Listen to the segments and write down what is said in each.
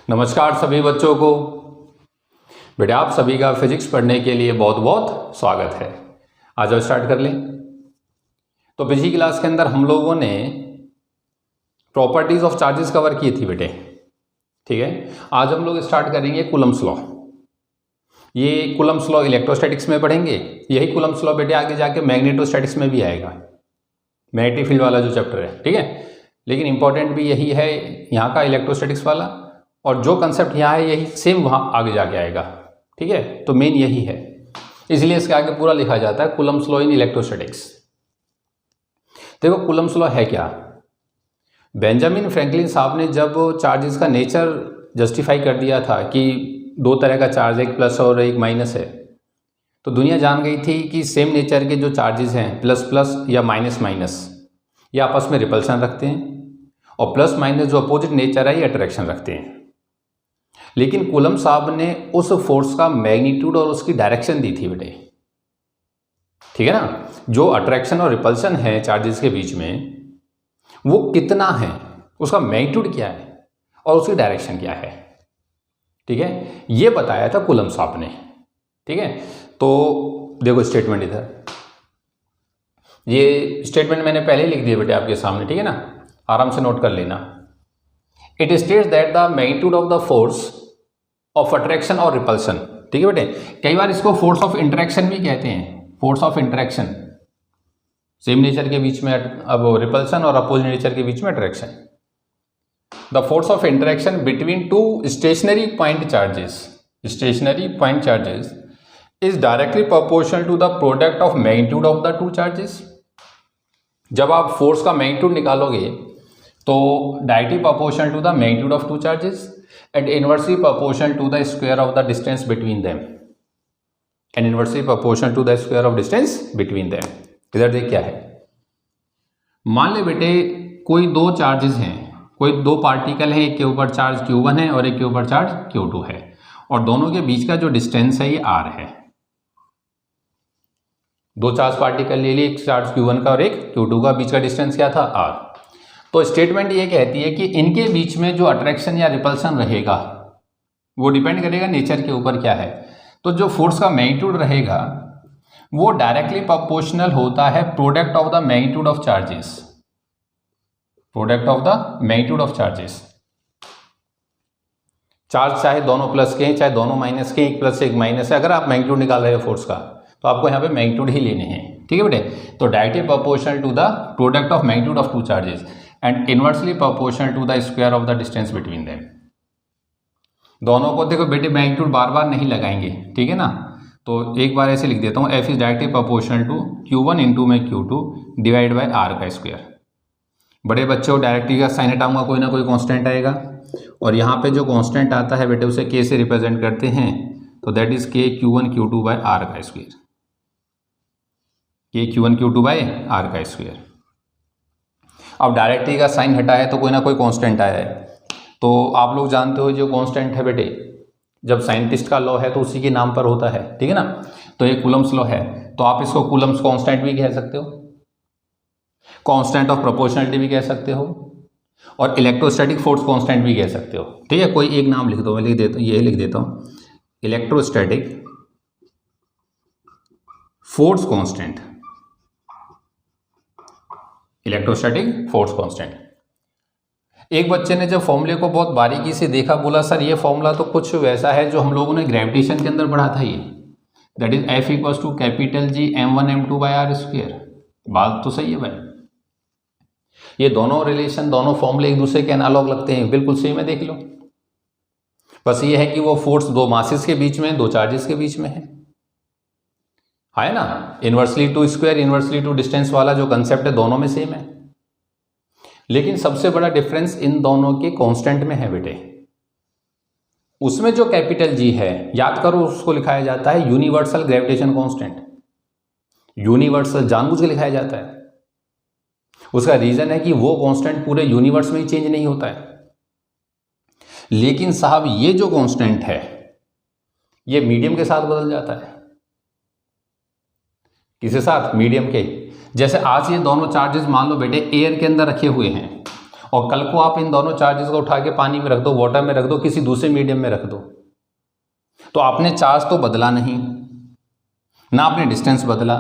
नमस्कार सभी बच्चों को। बेटा आप सभी का फिजिक्स पढ़ने के लिए बहुत बहुत स्वागत है। आज हम स्टार्ट कर लें। तो पिछली क्लास के अंदर हम लोगों ने प्रॉपर्टीज ऑफ चार्जेस कवर की थी बेटे, ठीक है। आज हम लोग स्टार्ट करेंगे कूलम्ब्स लॉ। ये कूलम्ब्स लॉ इलेक्ट्रोस्टैटिक्स में पढ़ेंगे। यही कूलम्ब्स लॉ बेटे आगे जाके मैग्नेटोस्टैटिक्स में भी आएगा, मैग्नेटिक फील्ड वाला जो चैप्टर है, ठीक है। लेकिन इंपॉर्टेंट भी यही है यहाँ का इलेक्ट्रोस्टैटिक्स वाला, और जो कंसेप्ट यहाँ है यही सेम वहाँ आगे जाके आएगा, ठीक है। तो मेन यही है, इसलिए इसके आगे पूरा लिखा जाता है कूलम्ब्स लॉ इन इलेक्ट्रोस्टैटिक्स। देखो कूलम्ब्स लॉ है क्या। बेंजामिन फ्रैंकलिन साहब ने जब चार्जेस का नेचर जस्टिफाई कर दिया था कि दो तरह का चार्ज, एक प्लस और एक माइनस है, तो दुनिया जान गई थी कि सेम नेचर के जो चार्जेस हैं प्लस प्लस या माइनस माइनस, ये आपस में रिपल्शन रखते हैं, और प्लस माइनस जो अपोजिट नेचर है ये अट्रैक्शन रखते हैं। लेकिन कूलम्ब साहब ने उस फोर्स का मैग्नीट्यूड और उसकी डायरेक्शन दी थी बेटे, ठीक है ना। जो अट्रैक्शन और रिपल्शन है चार्जेस के बीच में वो कितना है, उसका मैग्नीट्यूड क्या है और उसकी डायरेक्शन क्या है, ठीक है। ये बताया था कूलम्ब साहब ने, ठीक है। तो देखो स्टेटमेंट इधर, ये स्टेटमेंट मैंने पहले लिख दिया बेटे आपके सामने, ठीक है ना, आराम से नोट कर लेना। It states that the magnitude of the force of attraction और रिपल्शन, ठीक है बेटे। कई बार इसको फोर्स ऑफ इंटरेक्शन भी कहते हैं, force of interaction, same nature के बीच में अब रिपल्शन और अपोजिट नेचर के बीच में attraction. The force of interaction between two stationary point charges is directly proportional to the product of magnitude of the two charges. जब आप फोर्स का मैग्नीट्यूड निकालोगे तो directly proportional to the magnitude of two charges and inversely proportional to the square of the distance between them, and inversely proportional to the square of distance between them। इधर देख क्या है, मान ले बेटे कोई दो चार्जेस हैं, कोई दो पार्टिकल है, एक के ऊपर चार्ज Q1 है और एक के ऊपर चार्ज Q2 है, और दोनों के बीच का जो डिस्टेंस है ये R है। दो चार्ज पार्टिकल ले लिए, एक चार्ज Q1 का और एक Q2 का, बीच का डिस्टेंस क्या था, R। तो स्टेटमेंट ये कहती है कि इनके बीच में जो अट्रैक्शन या रिपल्शन रहेगा वो डिपेंड करेगा नेचर के ऊपर क्या है। तो जो फोर्स का मैग्नीट्यूड रहेगा वो डायरेक्टली प्रोपोर्शनल होता है product of the magnitude of charges, product of the magnitude of charges. Charge चाहे दोनों प्लस के हैं चाहे दोनों माइनस के, एक प्लस एक माइनस है, अगर आप मैग्नीट्यूड निकाल रहे हो फोर्स का तो आपको यहाँ पे मैग्नीट्यूड ही लेने हैं, ठीक है बेटे। तो directly proportional to the product of magnitude of two charges and inversely proportional to the square of the distance between them. दोनों को देखो बेटे मैग्नीट्यूड बार बार नहीं लगाएंगे, ठीक है ना। तो एक बार ऐसे लिख देता हूँ, F is directly proportional to Q1 into में Q2 डिवाइड बाई R का स्क्वायर। बड़े बच्चों डायरेक्टली का साइन हटाऊंगा, कोई ना कोई कांस्टेंट आएगा, और यहाँ पे जो कांस्टेंट आता है बेटे उसे K से रिप्रेजेंट करते हैं, तो that is K Q1 Q2 by R का square, K Q1 Q2 by R का स्क्वायर। अब डायरेक्टली का साइन हटा है तो कोई ना कोई कांस्टेंट आया है, तो आप लोग जानते हो जो कांस्टेंट है बेटे, जब साइंटिस्ट का लॉ है तो उसी के नाम पर होता है, ठीक है ना। तो ये कूलम्ब्स लॉ है, तो आप इसको कूलम्ब्स कांस्टेंट भी कह सकते हो, कांस्टेंट ऑफ प्रोपोर्शनलिटी भी कह सकते हो, और इलेक्ट्रोस्टैटिक फोर्स कांस्टेंट भी कह सकते हो, ठीक है। कोई एक नाम लिख दो, मैं लिख देता हूँ, ये लिख देता हूँ electrostatic force constant, electrostatic force constant. एक बच्चे ने जब फॉर्मूले को बहुत बारीकी से देखा, बोला सर ये फॉर्मूला तो कुछ वैसा है जो हम लोगों ने ग्रेविटेशन के अंदर पढ़ा था, ये that is F equals to capital G m1 m2 by R square. बात तो सही है भाई, ये दोनों रिलेशन, दोनों फॉर्मूले एक दूसरे के एनालॉग लगते हैं, बिल्कुल सही में, देख लो। बस ये है कि वो फोर्स दो मासेस के बीच में, दो चार्जेस के बीच में है ना। Inversely to square, inversely to distance वाला जो कंसेप्ट है दोनों में सेम है, लेकिन सबसे बड़ा डिफरेंस इन दोनों के कांस्टेंट में है बेटे। उसमें जो कैपिटल G है, याद करो, उसको लिखाया जाता है यूनिवर्सल ग्रेविटेशन कांस्टेंट। यूनिवर्सल जानबूझ के लिखाया जाता है, उसका रीजन है कि वो कांस्टेंट पूरे यूनिवर्स में ही चेंज नहीं होता है। लेकिन साहब ये जो कांस्टेंट है ये मीडियम के साथ बदल जाता है। किसके साथ? मीडियम के। जैसे आज ये दोनों चार्जेस मान लो बेटे एयर के अंदर रखे हुए हैं और कल को आप इन दोनों चार्जेस को उठा के पानी में रख दो, वाटर में रख दो, किसी दूसरे मीडियम में रख दो, तो आपने चार्ज तो बदला नहीं ना, आपने डिस्टेंस बदला,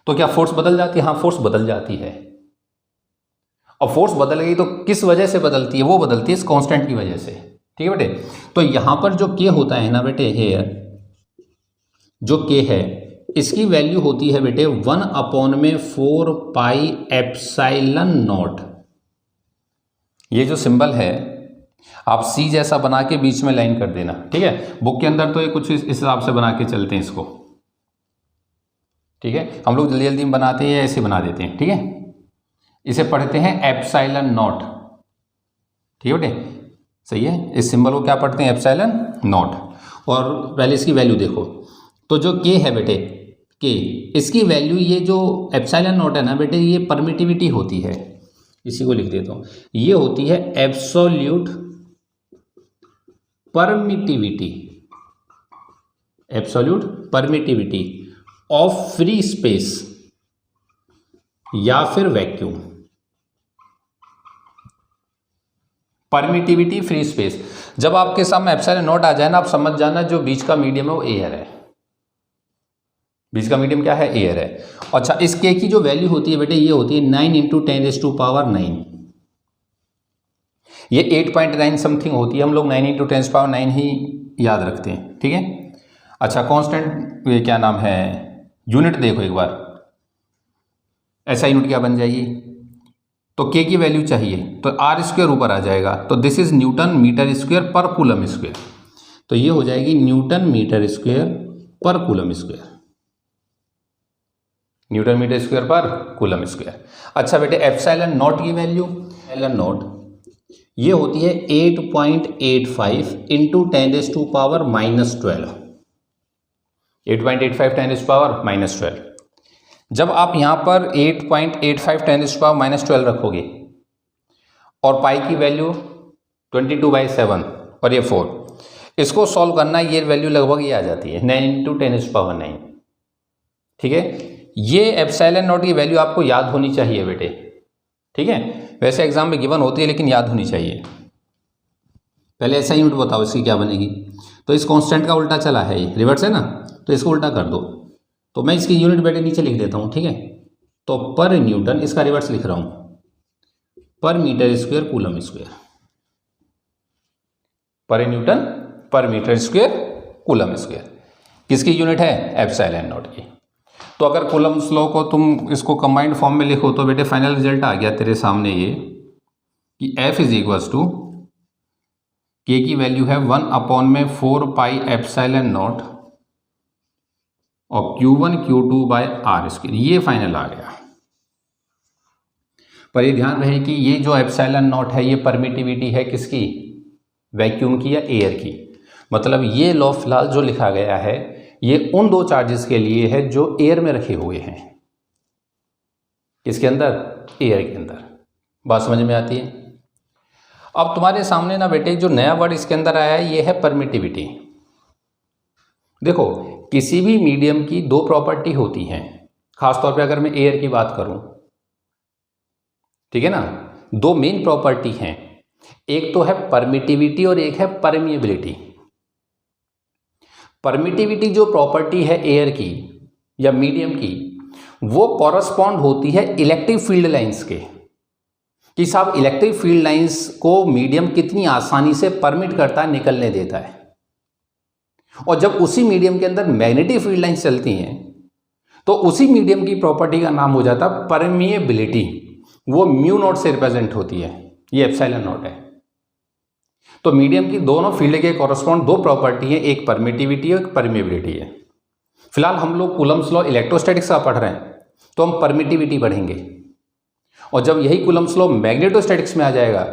तो क्या फोर्स बदल जाती है? हाँ, फोर्स बदल जाती है। और फोर्स बदल गई तो किस वजह से बदलती है? वो बदलती है इस कांस्टेंट की वजह से। ठीक है बेटे, तो यहां पर जो के होता है ना बेटे, हेयर जो के है इसकी वैल्यू होती है बेटे 1/4πε0। ये जो सिंबल है आप सी जैसा बना के बीच में लाइन कर देना। ठीक है, बुक के अंदर तो ये कुछ इस हिसाब से बना के चलते हैं इसको। ठीक है, हम लोग जल्दी जल्दी में बनाते हैं, ऐसे बना देते हैं। ठीक है, इसे पढ़ते हैं ε0। ठीक है बेटे, सही है। इस सिंबल को क्या पढ़ते हैं? ε0। और पहले इसकी वैल्यू देखो, तो जो के है बेटे, के इसकी वैल्यू, ये जो ε0 है ना बेटे, ये परमिटिविटी होती है। इसी को लिख देता हूँ, ये होती है absolute permittivity, absolute permittivity of free space या फिर वैक्यूम। परमिटिविटी फ्री स्पेस, जब आपके सामने ε0 आ जाए ना, आप समझ जाना जो बीच का मीडियम है वो एयर है। बीच का मीडियम क्या है? एयर है। अच्छा, इस के की जो वैल्यू होती है बेटे, ये होती है 9 × 10⁹ ये 8.9 समथिंग होती है। हम लोग 9 × 10⁹ ही याद रखते हैं। ठीक है, अच्छा, कांस्टेंट ये क्या नाम है, यूनिट देखो एक बार, ऐसा यूनिट क्या बन जाएगी? तो के की वैल्यू चाहिए तो r² ऊपर आ जाएगा, तो this is newton metre square पर कूलम स्क्वायर, तो ये हो जाएगी न्यूटन मीटर स्क्वायर पर coulomb square, newton metre square पर कूलम स्क्वायर। अच्छा बेटे, ε0 की वैल्यू, ε0 ये होती है 8.85 × 10⁻⁻12, 8.85 10⁻⁻12। जब आप यहाँ पर 8.85 10⁻⁻12 रखोगे और पाई की वैल्यू 22/7 और ये 4, इसको सॉल्व करना, ये वैल्यू लगभग ये आ जाती है 9 × 10⁻9। ठीक है, ये ε0 की वैल्यू आपको याद होनी चाहिए बेटे। ठीक है, वैसे एग्जाम में गिवन होती है लेकिन याद होनी चाहिए। पहले ऐसा यूनिट बताओ इसकी क्या बनेगी। तो इस कांस्टेंट का उल्टा चला है, ये रिवर्स है ना, तो इसको उल्टा कर दो। तो मैं इसकी यूनिट बेटे नीचे लिख देता हूँ। ठीक है, तो पर न्यूटन, इसका रिवर्स लिख रहा हूँ, पर मीटर स्क्वायर कूलम स्क्वायर, पर न्यूटन पर मीटर स्क्वायर कूलम स्क्वायर। किसकी यूनिट है? ε0 की। तो अगर कूलम्स लॉ को तुम इसको कंबाइंड फॉर्म में लिखो तो बेटे फाइनल रिजल्ट आ गया तेरे सामने ये कि F = के की वैल्यू है 1/4πε0 और Q1 Q2/r², ये फाइनल आ गया। पर ये ध्यान रहे कि ये जो ε0 है ये परमिटिविटी है किसकी? वैक्यूम की या एयर की। मतलब ये लॉ फिलहाल जो लिखा गया है ये उन दो चार्जेस के लिए है जो एयर में रखे हुए हैं। किसके अंदर? एयर के अंदर। बात समझ में आती है? अब तुम्हारे सामने ना बेटे जो नया वर्ड इसके अंदर आया है ये है परमिटिविटी। देखो, किसी भी मीडियम की दो प्रॉपर्टी होती हैं, खासतौर पे अगर मैं एयर की बात करूं, ठीक है ना, दो मेन प्रॉपर्टी हैं, एक तो है परमिटिविटी और एक है परमिएबिलिटी। परमिटिविटी जो प्रॉपर्टी है एयर की या मीडियम की, वो कॉरस्पॉन्ड होती है इलेक्ट्रिक फील्ड लाइंस के, कि साहब इलेक्ट्रिक फील्ड लाइंस को मीडियम कितनी आसानी से परमिट करता है, निकलने देता है। और जब उसी मीडियम के अंदर मैग्नेटिक फील्ड लाइंस चलती हैं तो उसी मीडियम की प्रॉपर्टी का नाम हो जाता है परमिएबिलिटी। वो μ0 से रिप्रेजेंट होती है, ये ε0 है। तो मीडियम की दोनों फील्ड के कॉरस्पॉन्ड दो प्रॉपर्टी है, एक परमिटिविटी और एक परमिएबिलिटी है। फिलहाल हम लोग कूलम्स लॉ इलेक्ट्रोस्टैटिक्स का पढ़ रहे हैं तो हम परमिटिविटी पढ़ेंगे, और जब यही कूलम्स लॉ मैग्नेटोस्टैटिक्स में आ जाएगा,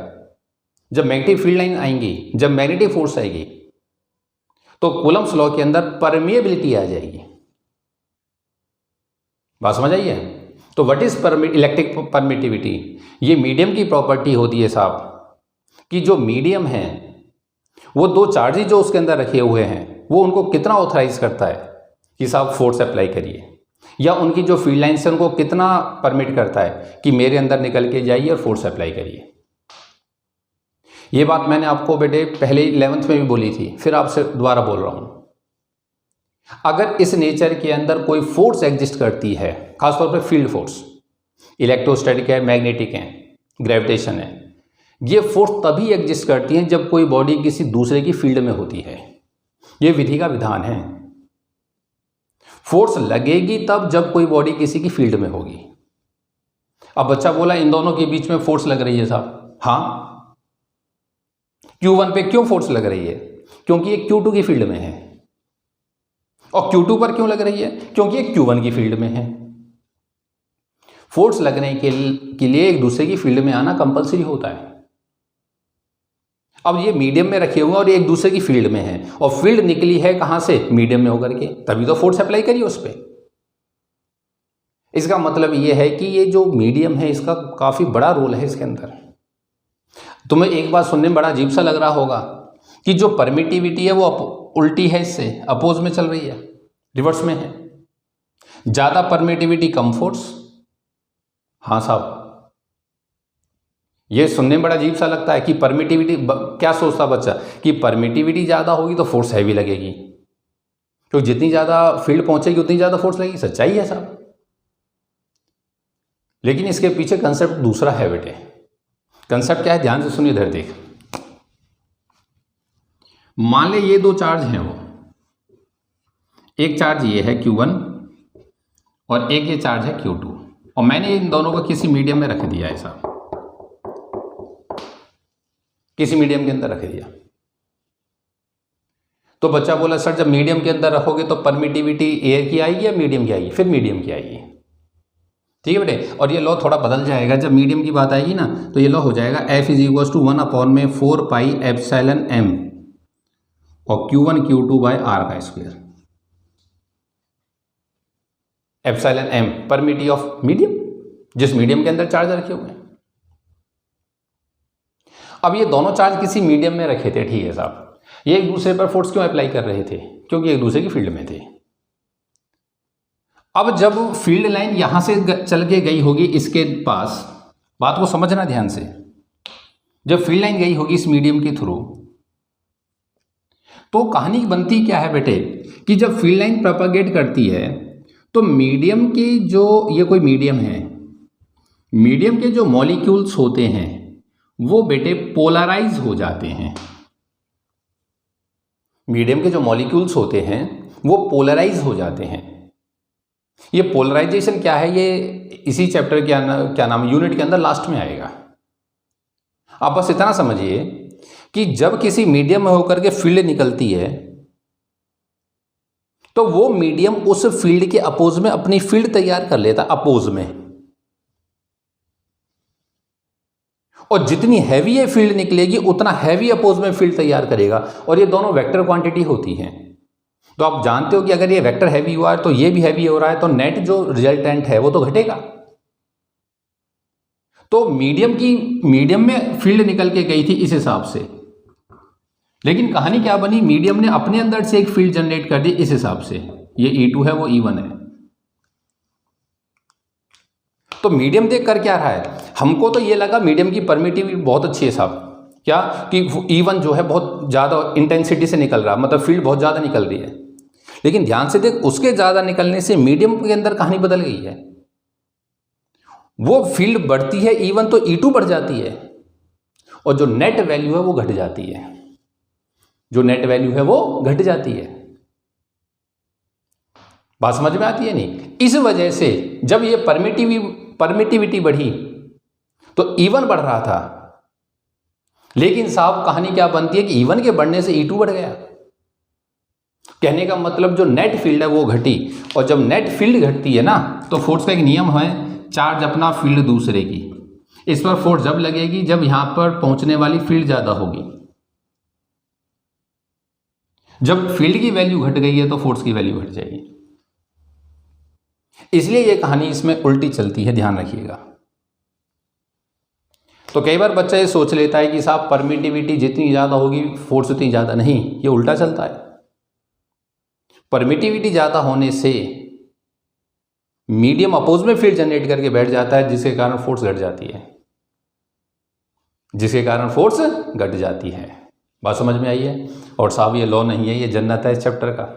जब मैग्नेटिक फील्ड लाइन आएंगी, जब मैग्नेटिक फोर्स आएगी, तो कूलम्स लॉ के अंदर परमिएबिलिटी आ जाएगी। बात समझ आई है? तो व्हाट इज इलेक्ट्रिक परमिटिविटी? ये मीडियम की प्रॉपर्टी होती है साहब, कि जो मीडियम है वो दो चार्जेस जो उसके अंदर रखे हुए हैं वो उनको कितना ऑथराइज करता है कि साहब फोर्स अप्लाई करिए, या उनकी जो फील्ड लाइन्स है उनको कितना परमिट करता है कि मेरे अंदर निकल के जाइए और फोर्स अप्लाई करिए। ये बात मैंने आपको बेटे पहले 11th में भी बोली थी, फिर आपसे दोबारा बोल रहा हूं। अगर इस नेचर के अंदर कोई फोर्स एग्जिस्ट करती है, खासतौर पर फील्ड फोर्स, इलेक्ट्रोस्टैटिक है, मैग्नेटिक है, ग्रेविटेशन है, ये फोर्स तभी एग्जिस्ट करती है जब कोई बॉडी किसी दूसरे की फील्ड में होती है। ये विधि का विधान है। फोर्स लगेगी तब जब कोई बॉडी किसी की फील्ड में होगी। अब बच्चा बोला इन दोनों के बीच में फोर्स लग रही है साहब। हाँ, Q1 पे क्यों फोर्स लग रही है? क्योंकि ये Q2 की फील्ड में है। और Q2 पर क्यों लग रही है? क्योंकि ये Q1 की फील्ड में है। फोर्स लगने के लिए एक दूसरे की फील्ड में आना कंपलसरी होता है। अब ये मीडियम में रखे हुए हैं और ये एक दूसरे की फील्ड में है, और फील्ड निकली है कहां से? मीडियम में होकर के, तभी तो फोर्स अप्लाई करिए उस पर। इसका मतलब ये है कि ये जो मीडियम है इसका काफी बड़ा रोल है इसके अंदर। तुम्हें एक बात सुनने में बड़ा अजीब सा लग रहा होगा कि जो परमिटिविटी है वो उल्टी है, इससे अपोज में चल रही है, रिवर्स में है। ज्यादा परमिटिविटी कम फोर्स। हाँ साहब, ये सुनने में बड़ा अजीब सा लगता है कि परमिटिविटी, क्या सोचता बच्चा कि परमिटिविटी ज़्यादा होगी तो फोर्स हैवी लगेगी, क्योंकि जितनी ज़्यादा फील्ड पहुंचेगी उतनी ज़्यादा फोर्स लगेगी। सच्चाई है साहब, लेकिन इसके पीछे कंसेप्ट दूसरा है बेटे। कंसेप्ट क्या है? ध्यान से सुनिए, इधर देख। मान ले ये दो चार्ज हैं, वो एक चार्ज ये है Q1 और एक ये चार्ज है Q2, और मैंने इन दोनों को किसी मीडियम में रख दिया है साहब, किसी मीडियम के अंदर रख दिया। तो बच्चा बोला सर जब मीडियम के अंदर रखोगे तो परमिटिविटी एयर की आएगी या मीडियम की आएगी? फिर मीडियम की आएगी। ठीक है बेटे, और ये लॉ थोड़ा बदल जाएगा। जब मीडियम की बात आएगी ना तो ये लॉ हो जाएगा F=1/4πε/m और Q1 Q2/r का square. Epsilon m permittivity of medium, जिस मीडियम के अंदर चार्ज रखे हुए हैं। अब ये दोनों चार्ज किसी मीडियम में रखे थे, ठीक है साहब। ये एक दूसरे पर फोर्स क्यों अप्लाई कर रहे थे? क्योंकि एक दूसरे की फील्ड में थे। अब जब फील्ड लाइन यहां से चल के गई होगी इसके पास, बात को समझना ध्यान से, जब फील्ड लाइन गई होगी इस मीडियम के थ्रू, तो कहानी बनती क्या है बेटे कि जब फील्ड लाइन प्रोपेगेट करती है तो मीडियम के जो, ये कोई मीडियम है, मीडियम के जो मॉलिक्यूल्स होते हैं वो बेटे पोलराइज हो जाते हैं। मीडियम के जो मॉलिक्यूल्स होते हैं वो पोलराइज हो जाते हैं। ये पोलराइजेशन क्या है, ये इसी चैप्टर के क्या नाम यूनिट के अंदर लास्ट में आएगा। आप बस इतना समझिए कि जब किसी मीडियम में होकर के फील्ड निकलती है तो वो मीडियम उस फील्ड के अपोज में अपनी फील्ड तैयार कर लेता, अपोज में। और जितनी हैवी ये फील्ड निकलेगी उतना हैवी अपोज में फील्ड तैयार करेगा, और ये दोनों वेक्टर क्वांटिटी होती हैं। तो आप जानते हो कि अगर ये वेक्टर हैवी हुआ है तो ये भी हैवी हो रहा है, तो नेट जो रिजल्टेंट है वो तो घटेगा। तो मीडियम में फील्ड निकल के गई थी इस हिसाब से, लेकिन कहानी क्या बनी, मीडियम ने अपने अंदर से एक फील्ड जनरेट कर दी इस हिसाब से। ये E2 है, वो E1 है। तो मीडियम देख कर क्या रहा है, हमको तो ये लगा मीडियम की परमिटिविटी बहुत अच्छी है साहब, क्या कि E1 जो है बहुत ज़्यादा इंटेंसिटी से निकल रहा है, मतलब फील्ड बहुत ज़्यादा निकल रही है। लेकिन ध्यान से देख, उसके ज़्यादा निकलने से मीडियम के अंदर कहानी बदल गई है। वो फील्ड बढ़ती है E1 तो E2 बढ़ जाती है, और जो नेट वैल्यू है वो घट जाती है। जो नेट वैल्यू है वो घट जाती है। बात समझ में आती है नहीं? इस वजह से जब ये परमिटिविटी बढ़ी तो E1 बढ़ रहा था, लेकिन साहब कहानी क्या बनती है कि E1 के बढ़ने से E2 बढ़ गया। कहने का मतलब जो नेट फील्ड है वो घटी, और जब नेट फील्ड घटती है ना तो फोर्स का एक नियम है, चार्ज अपना फील्ड दूसरे की। इस पर फोर्स जब लगेगी जब यहां पर पहुंचने वाली फील्ड ज्यादा होगी। जब फील्ड की वैल्यू घट गई है तो फोर्स की वैल्यू घट जाएगी। इसलिए यह कहानी इसमें उल्टी चलती है, ध्यान रखिएगा। तो कई बार बच्चा ये सोच लेता है कि साहब परमिटिविटी जितनी ज़्यादा होगी फोर्स उतनी ज़्यादा, नहीं, ये उल्टा चलता है। परमिटिविटी ज़्यादा होने से मीडियम अपोज में फील्ड जनरेट करके बैठ जाता है, जिसके कारण फोर्स घट जाती है। जिसके कारण फोर्स घट जाती है। बात समझ में आई है? और साहब ये लॉ नहीं है, ये जन्नत है इस चैप्टर का।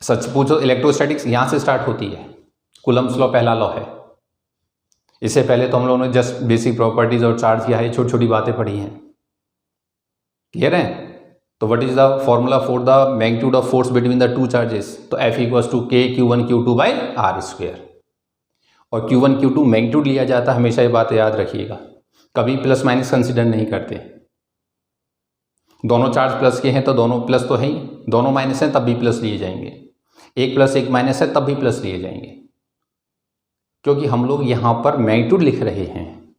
सच पूछो इलेक्ट्रोस्टैटिक्स यहाँ से स्टार्ट होती है। कूलम्ब्स लॉ पहला लॉ है। इससे पहले तो हम लोगों ने जस्ट बेसिक प्रॉपर्टीज और चार्ज किया है, छोटी छोटी बातें पढ़ी हैं। क्लियर है? तो what is the formula for the magnitude of force between the two charges? तो F equals to K Q1 Q2 by R square. और Q1 Q2 मैग्नीट्यूड लिया जाता है, हमेशा ये बात याद रखिएगा। कभी प्लस माइनस कंसिडर नहीं करते। दोनों चार्ज प्लस के हैं तो दोनों प्लस तो है ही, दोनों माइनस हैं तब भी प्लस लिए जाएंगे, एक प्लस एक माइनस है तब भी प्लस लिए जाएंगे, क्योंकि हम लोग यहाँ पर मैग्नीट्यूड लिख रहे हैं।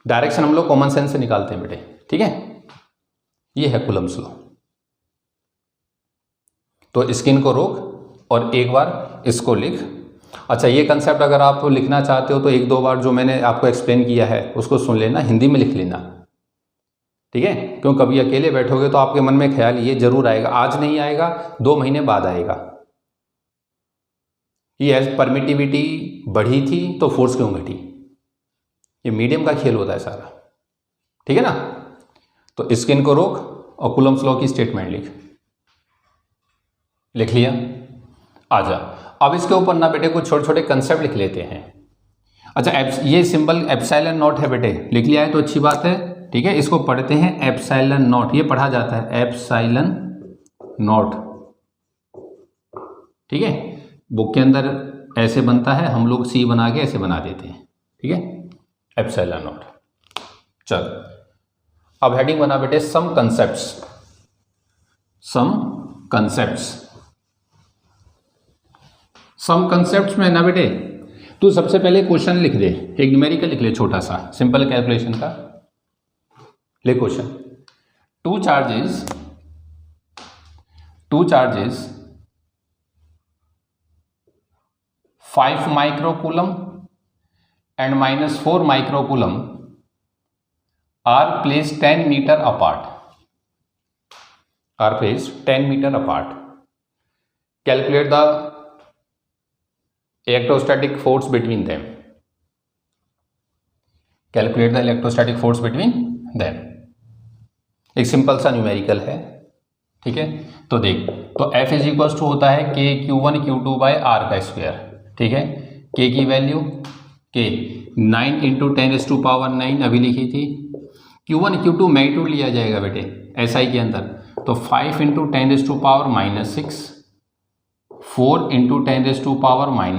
डायरेक्शन हम लोग कॉमन सेंस से निकालते हैं बेटे, ठीक है? ये है कूलम्ब्स लॉ। तो स्किन को रोक और एक बार इसको लिख। अच्छा, ये कंसेप्ट अगर आप लिखना चाहते हो तो एक दो बार जो मैंने आपको एक्सप्लेन किया है उसको सुन लेना, हिंदी में लिख लेना, ठीक है? क्यों कभी अकेले बैठोगे तो आपके मन में ख्याल ये जरूर आएगा, आज नहीं आएगा 2 महीने बाद आएगा, कि एज परमिटिविटी बढ़ी थी तो फोर्स क्यों घटी। ये मीडियम का खेल होता है सारा, ठीक है ना? तो स्किन को रोक और कूलम्ब्स लॉ की स्टेटमेंट लिख लिया। आजा, अब इसके ऊपर ना बेटे कुछ छोटे छोटे कंसेप्ट लिख लेते हैं। अच्छा, ये सिंबल एप्सिलॉन नॉट है बेटे, लिख लिया है तो अच्छी बात है, ठीक है? इसको पढ़ते हैं एप्सिलॉन नॉट, ये पढ़ा जाता है एप्सिलॉन नॉट, ठीक है? बुक के अंदर ऐसे बनता है, हम लोग सी बना के ऐसे बना देते हैं, ठीक है? Epsilon not. चल, अब हेडिंग बना बेटे सम कंसेप्ट्स। सम कंसेप्ट्स में ना बेटे तू सबसे पहले क्वेश्चन लिख दे, एक न्यूमेरिकल लिख ले छोटा सा, सिंपल कैलकुलेशन का। ले question, two charges 5 microcoulomb and -4 microcoulomb are placed 10 meter apart. Calculate the electrostatic force between them. एक सिंपल सा न्यूमेरिकल है, ठीक है? तो देख, तो F इज इक्वल्स टू होता है K Q1 Q2 by R का स्क्वायर, ठीक है? K की वैल्यू K 9 × 10⁻⁹ अभी लिखी थी। Q1 Q2 मैग्नीट्यूड लिया जाएगा बेटे SI के अंदर, तो 5 × 10⁻⁶, 4 ×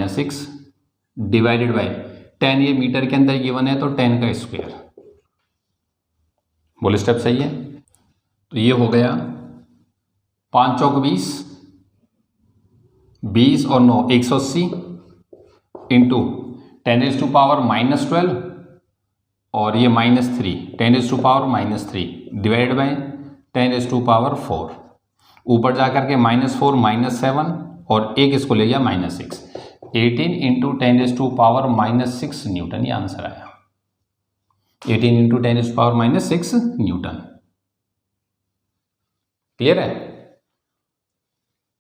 10⁻⁶ डिवाइडेड बाई 10, ये मीटर के अंदर गिवन है तो 10 का स्क्वायर। बोले स्टेप सही है? तो ये हो गया 5 चौक 20, 20 और 9 180 इंटू 10⁻⁻12 और ये -3 10⁻³ डिवाइड बाई 10⁻⁴। ऊपर जाकर के -4 -7 और एक इसको ले गया -6, 18 × 10⁻⁻6 न्यूटन, ये आंसर आया 18 × 10⁻⁻6 न्यूटन। क्लियर है?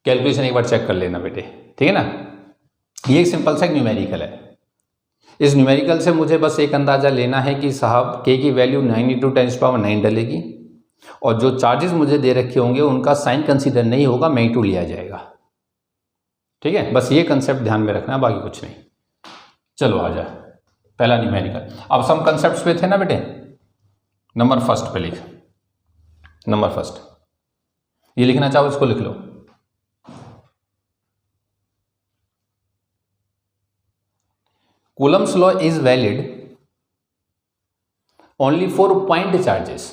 कैलकुलेशन एक बार चेक कर लेना बेटे, ठीक है ना? ये एक सिंपल सा न्यूमेरिकल है। इस न्यूमेरिकल से मुझे बस एक अंदाजा लेना है कि साहब K की वैल्यू 9 × 10⁻⁹ डलेगी और जो चार्जेस मुझे दे रखे होंगे उनका साइन कंसीडर नहीं होगा, मैग्नीट्यूड लिया जाएगा, ठीक है? बस ये कंसेप्ट ध्यान में रखना, बाकी कुछ नहीं। चलो आ जा, पहला न्यूमेरिकल। अब सम कंसेप्ट्स पे थे ना बेटे, नंबर फर्स्ट पे लिख, नंबर फर्स्ट ये लिखना चाहो इसको लिख लो। Coulomb's law is valid only for point charges.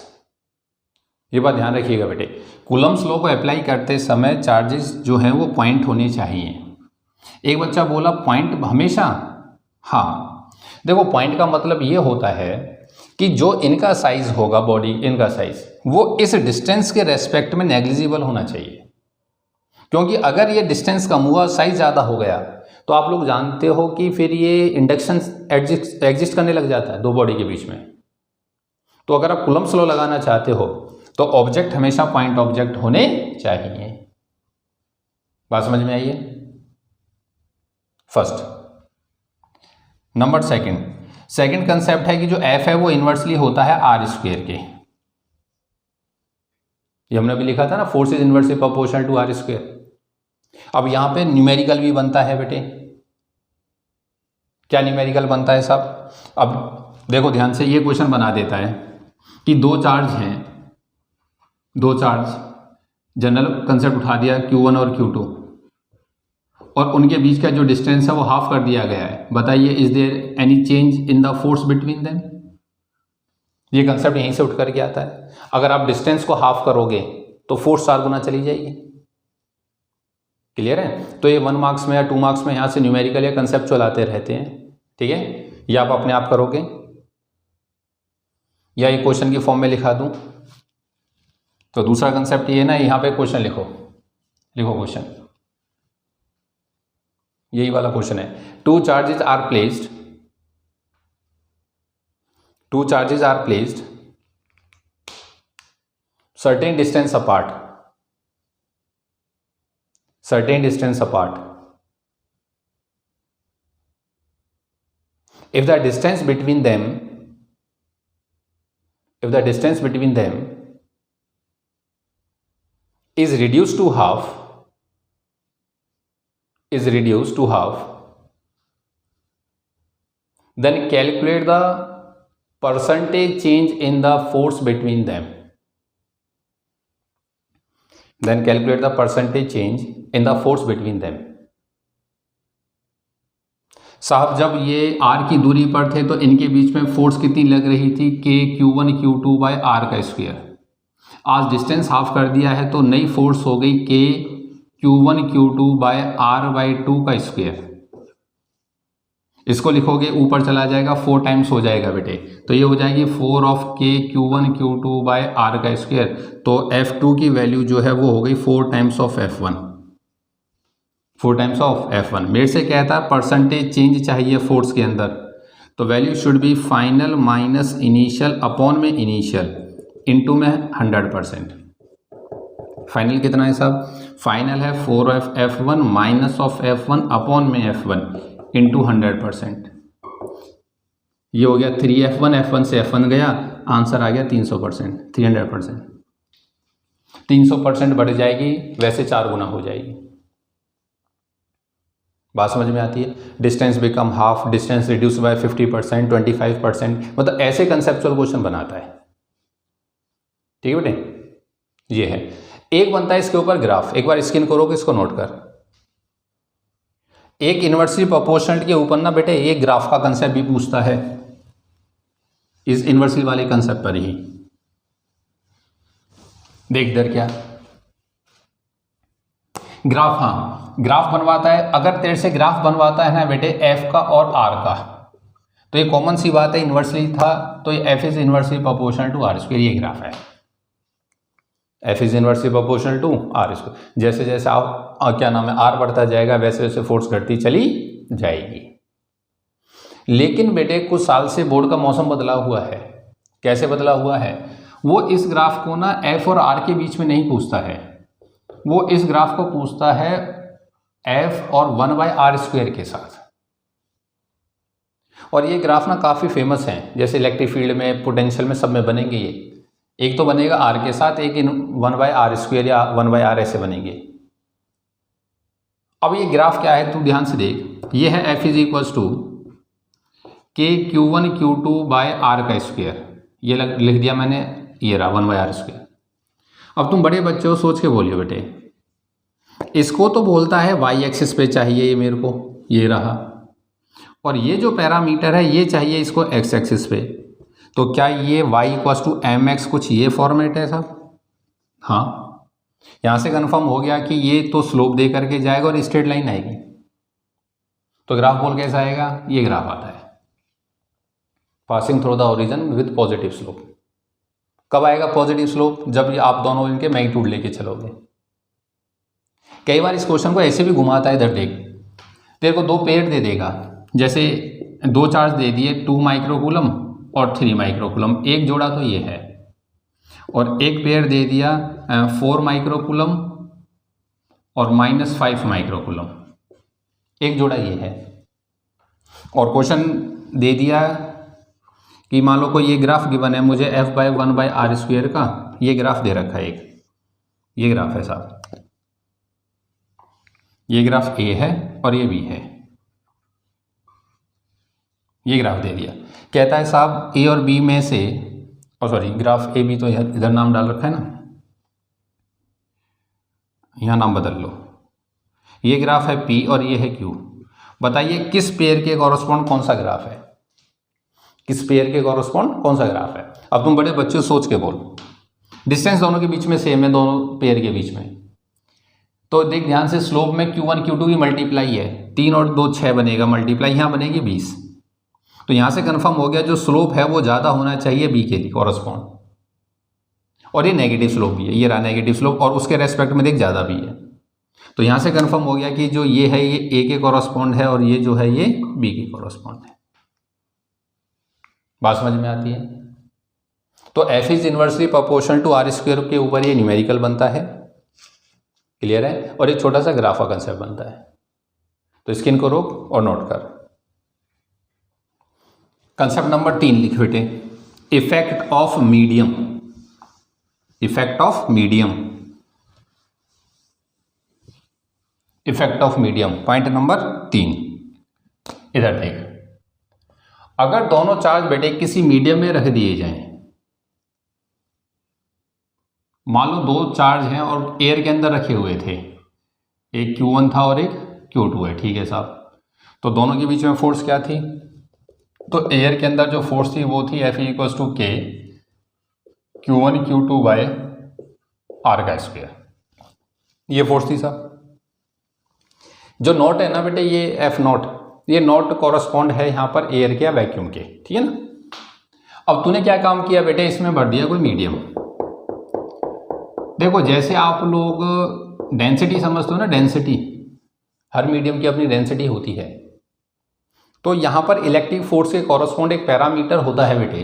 ये बात ध्यान रखिएगा बेटे, कूलम्ब्स लॉ को अप्लाई करते समय चार्जेस जो हैं वो पॉइंट होने चाहिए। एक बच्चा बोला पॉइंट हमेशा, हाँ देखो पॉइंट का मतलब ये होता है कि जो इनका साइज होगा, बॉडी इनका साइज, वो इस डिस्टेंस के रेस्पेक्ट में नेग्लिजिबल होना चाहिए। क्योंकि अगर ये डिस्टेंस कम हुआ, साइज ज़्यादा हो गया, तो आप लोग जानते हो कि फिर ये इंडक्शन एग्जिस्ट करने लग जाता है दो बॉडी के बीच में। तो अगर आप कूलम्ब्स लॉ लगाना चाहते हो तो ऑब्जेक्ट हमेशा पॉइंट ऑब्जेक्ट होने चाहिए। बात समझ में आई है? First. Number second, second concept है कि जो एफ है वो इन्वर्सली होता है आर स्क्वायर के। ये हमने अभी लिखा था ना, force is inversely proportional to R square. अब यहां पे न्यूमेरिकल भी बनता है बेटे। क्या न्यूमेरिकल बनता है साहब? अब देखो ध्यान से, ये क्वेश्चन बना देता है कि दो चार्ज हैं, दो चार्ज, जनरल कंसेप्ट उठा दिया Q1 और Q2, और उनके बीच का जो डिस्टेंस है वो हाफ कर दिया गया है। बताइए, is there any change in the force between them? ये कंसेप्ट यहीं से उठ करके आता है। अगर आप डिस्टेंस को हाफ करोगे तो फोर्स 4 गुना चली जाएगी। क्लियर है? तो ये 1 मार्क्स में या 2 मार्क्स में यहाँ से न्यूमेरिकल या कंसेप्चुअल आते रहते हैं। ठीक है, ये आप अपने आप करोगे या ये क्वेश्चन की फॉर्म में लिखा दूं? तो दूसरा कंसेप्ट ये ना, यहाँ पे क्वेश्चन लिखो, लिखो क्वेश्चन, यही वाला क्वेश्चन है। Two charges are placed, two charges are placed certain distance apart, certain distance apart. If the distance between them, if the distance between them is reduced to half, is reduced to half, then calculate the percentage change in the force between them. Then calculate the percentage change in the force between them. साहब जब ये r की दूरी पर थे तो इनके बीच में फोर्स कितनी लग रही थी? k Q1 Q2 by r का स्क्वायर। आज डिस्टेंस हाफ कर दिया है तो नई फोर्स हो गई k Q1 Q2 by r by 2 का स्क्वायर। इसको लिखोगे ऊपर चला जाएगा, 4 टाइम्स हो जाएगा बेटे, तो ये हो जाएगी 4 of k Q1 Q2 by r का स्क्वायर। तो F2 की वैल्यू जो है वो हो गई 4 times of F1, 4 times of F1। मेरे से कहता है परसेंटेज चेंज चाहिए फोर्स के अंदर, तो value should be final minus initial upon में इनिशियल इनटू में 100%। फाइनल कितना है साहब? फाइनल है 4 of F1 minus of F1 upon में F1 इंटू 100%। ये हो गया 3F1, F1 से F1 गया, आंसर आ गया 300%, 300%। 300% बढ़ जाएगी, वैसे 4 गुना हो जाएगी। बात समझ में आती है? Distance become half, distance reduce by 50%, 25%, मतलब ऐसे कंसेप्चुअल क्वेश्चन बनाता है। ठीक है बेटे, ये है। एक बनता है इसके ऊपर ग्राफ, एक बार स्क्रीन करोगे, इसको नोट कर। एक इन्वर्सली प्रोपोर्शनल के ऊपर ना बेटे एक ग्राफ का कंसेप्ट भी पूछता है, इस इन्वर्सली वाले कंसेप्ट पर ही। देख इधर क्या ग्राफ, हाँ ग्राफ बनवाता है। अगर तेरे से ग्राफ बनवाता है ना बेटे एफ का और आर का, तो ये कॉमन सी बात है, इन्वर्सली था तो ये F is inversely proportional to R square, ये ग्राफ है। F is inversely proportional to R square. जैसे जैसे आप क्या नाम है आर बढ़ता जाएगा वैसे वैसे फोर्स घटती चली जाएगी। लेकिन बेटे कुछ साल से बोर्ड का मौसम बदला हुआ है। कैसे बदला हुआ है? वो इस ग्राफ को ना एफ और आर के बीच में नहीं पूछता है, वो इस ग्राफ को पूछता है एफ और 1/r स्क्वायर के साथ। और ये ग्राफ ना काफ़ी फेमस हैं, जैसे इलेक्ट्रिक फील्ड में, पोटेंशियल में, सब में बनेंगे ये। एक तो बनेगा आर के साथ, एक 1/r स्क्वायर या 1/r ऐसे बनेंगे। अब ये ग्राफ क्या है तू ध्यान से देख, ये है F is equals to k Q1 Q2 by r का स्क्वायर, ये लिख दिया मैंने, ये रहा 1/r स्क्वायर। अब तुम बड़े बच्चे हो, सोच के बोलिए बेटे, इसको तो बोलता है y एक्सिस पे चाहिए ये मेरे को, ये रहा, और ये जो पैरामीटर है ये चाहिए इसको x एक्सिस पे। तो क्या ये y इक्वल्स टू mx कुछ ये फॉर्मेट है साहब? हाँ, यहाँ से कंफर्म हो गया कि ये तो स्लोप दे करके जाएगा और स्ट्रेट लाइन आएगी। तो ग्राफ बोल कैसा आएगा? ये ग्राफ आता है, passing through the origin with positive slope. कब आएगा पॉजिटिव स्लोप? जब आप दोनों इनके मैग्नीट्यूड लेके चलोगे। कई बार इस क्वेश्चन को ऐसे भी घुमाता है, इधर देख, तेरे को 2 पेयर दे देगा, जैसे 2 चार्ज दे दिए 2 माइक्रोकूलम और 3 माइक्रोकूलम, एक जोड़ा तो ये है, और एक पेयर दे दिया 4 माइक्रोकूलम और -5 माइक्रोकूलम, एक जोड़ा ये है। और क्वेश्चन दे दिया कि मान लो कोई ये ग्राफ गिवन है मुझे F/1/r² का, ये ग्राफ दे रखा है एक, ये ग्राफ है साहब, ये ग्राफ A है और ये B है, ये ग्राफ दे दिया। कहता है साहब A और B में से, सॉरी ग्राफ AB तो इधर नाम डाल रखा है ना, यहाँ नाम बदल लो। ये ग्राफ है P और ये है Q। बताइए किस पेयर के कॉरस्पॉन्ड कौन सा ग्राफ है, किस पेयर के कॉरस्पॉन्ड कौन सा ग्राफ है। अब तुम बड़े बच्चे सोच के बोलो, डिस्टेंस दोनों के बीच में सेम है, दोनों पेयर के बीच में। तो देख ध्यान से, स्लोप में Q1 Q2 की मल्टीप्लाई है, 3 और 2 6 बनेगा, मल्टीप्लाई यहाँ बनेगी 20। तो यहाँ से कंफर्म हो गया जो स्लोप है वो ज़्यादा होना चाहिए B के लिए कॉरस्पॉन्ड, और ये नेगेटिव स्लोप भी है, ये रहा नेगेटिव स्लोप, और उसके रेस्पेक्ट में देख ज़्यादा भी है। तो यहाँ से कंफर्म हो गया कि जो ये है ये A के कॉरस्पॉन्ड है और ये जो है ये B के कॉरस्पॉन्ड है। बात समझ में आती है। तो F is inversely proportional to R² के ऊपर ये न्यूमेरिकल बनता है, क्लियर है, और एक छोटा सा ग्राफ का कंसेप्ट बनता है। तो स्क्रीन को रोक और नोट कर। कंसेप्ट नंबर 3 लिख बेटे, effect of medium, effect of medium, effect of medium, point number 3। इधर देख, अगर दोनों चार्ज बेटे किसी मीडियम में रख दिए जाएं, मान लो 2 चार्ज हैं और एयर के अंदर रखे हुए थे, एक Q1 था और एक Q2 है, ठीक है साहब। तो दोनों के बीच में फोर्स क्या थी, तो एयर के अंदर जो फोर्स थी वो थी F = K Q1 Q2/r², ये फोर्स थी साहब। जो नोट है ना बेटे ये F0, ये नोट कॉरस्पॉन्ड है यहाँ पर एयर के या वैक्यूम के, ठीक है ना। अब तूने क्या काम किया बेटे, इसमें भर दिया कोई मीडियम। देखो जैसे आप लोग डेंसिटी समझते हो ना, डेंसिटी, हर मीडियम की अपनी डेंसिटी होती है। तो यहाँ पर इलेक्ट्रिक फोर्स के कॉरस्पॉन्ड एक पैरामीटर होता है बेटे,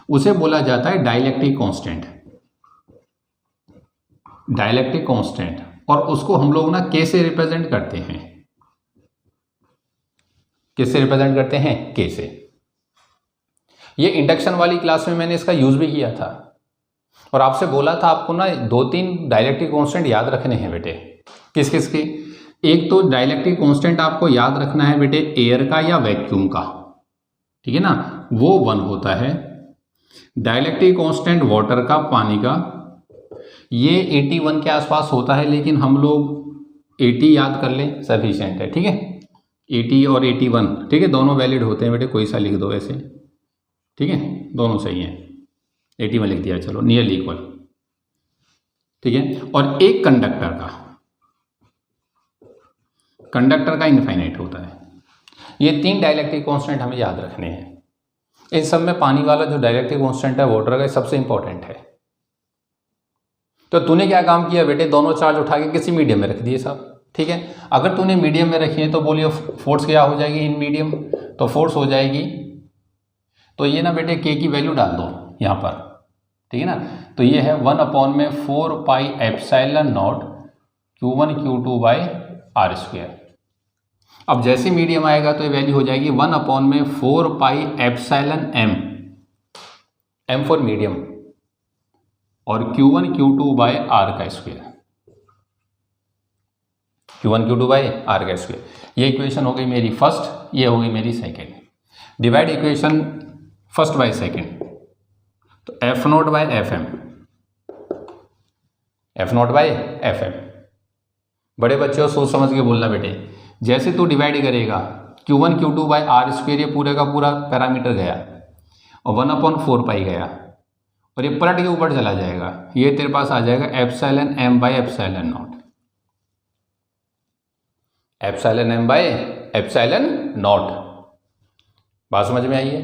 उसे बोला जाता है डाइलेक्ट्रिक कांस्टेंट, डाइलेक्ट्रिक कांस्टेंट। और उसको हम लोग ना K से रिप्रेजेंट करते हैं, किससे रिप्रेजेंट करते हैं, K से। ये इंडक्शन वाली क्लास में मैंने इसका यूज भी किया था और आपसे बोला था आपको ना 2-3 डाइलेक्ट्रिक कांस्टेंट याद रखने हैं बेटे। किस किस के, एक तो डाइलेक्ट्रिक कांस्टेंट आपको याद रखना है बेटे एयर का या वैक्यूम का, ठीक है ना, वो 1 होता है। डाइलेक्ट्रिक कांस्टेंट वाटर का, पानी का, ये 81 के आसपास होता है, लेकिन हम लोग 80 याद कर लें सफिशिएंट है, ठीक है। 80 और 81, ठीक है, दोनों वैलिड होते हैं बेटे, कोई सा लिख दो ऐसे, ठीक है, दोनों सही हैं। 81 लिख दिया, चलो नियरली इक्वल, ठीक है। और एक कंडक्टर का, कंडक्टर का इनफाइनाइट होता है। ये 3 डाइलेक्ट्रिक कांस्टेंट हमें याद रखने हैं। इन सब में पानी वाला जो डाइलेक्ट्रिक कांस्टेंट है वाटर का सबसे इंपॉर्टेंट है। तो तूने क्या काम किया बेटे, दोनों चार्ज उठा के किसी मीडियम में रख दिए साहब, ठीक है। अगर तूने मीडियम में रखी है तो बोलिए फोर्स क्या हो जाएगी इन मीडियम, तो फोर्स हो जाएगी, तो ये ना बेटे K की वैल्यू डाल दो यहाँ पर, ठीक है ना। तो ये है 1/4πε0 Q1 Q2/r²। अब जैसे मीडियम आएगा तो ये वैल्यू हो जाएगी 1/4πε0m, m फॉर मीडियम, और Q1 Q2/r², Q1 Q2/r²। ये इक्वेशन हो गई मेरी फर्स्ट, ये हो गई मेरी second. Divide equation first by second, तो F0/Fm, F0/Fm। बड़े बच्चों सोच समझ के बोलना बेटे, जैसे तू डिवाइड करेगा Q1 Q2/r², ये पूरे का पूरा पैरामीटर गया और 1/4π गया, और ये पलट के ऊपर चला जाएगा, ये तेरे पास आ जाएगा εm/ε0, εm/ε0। बात समझ में आई है।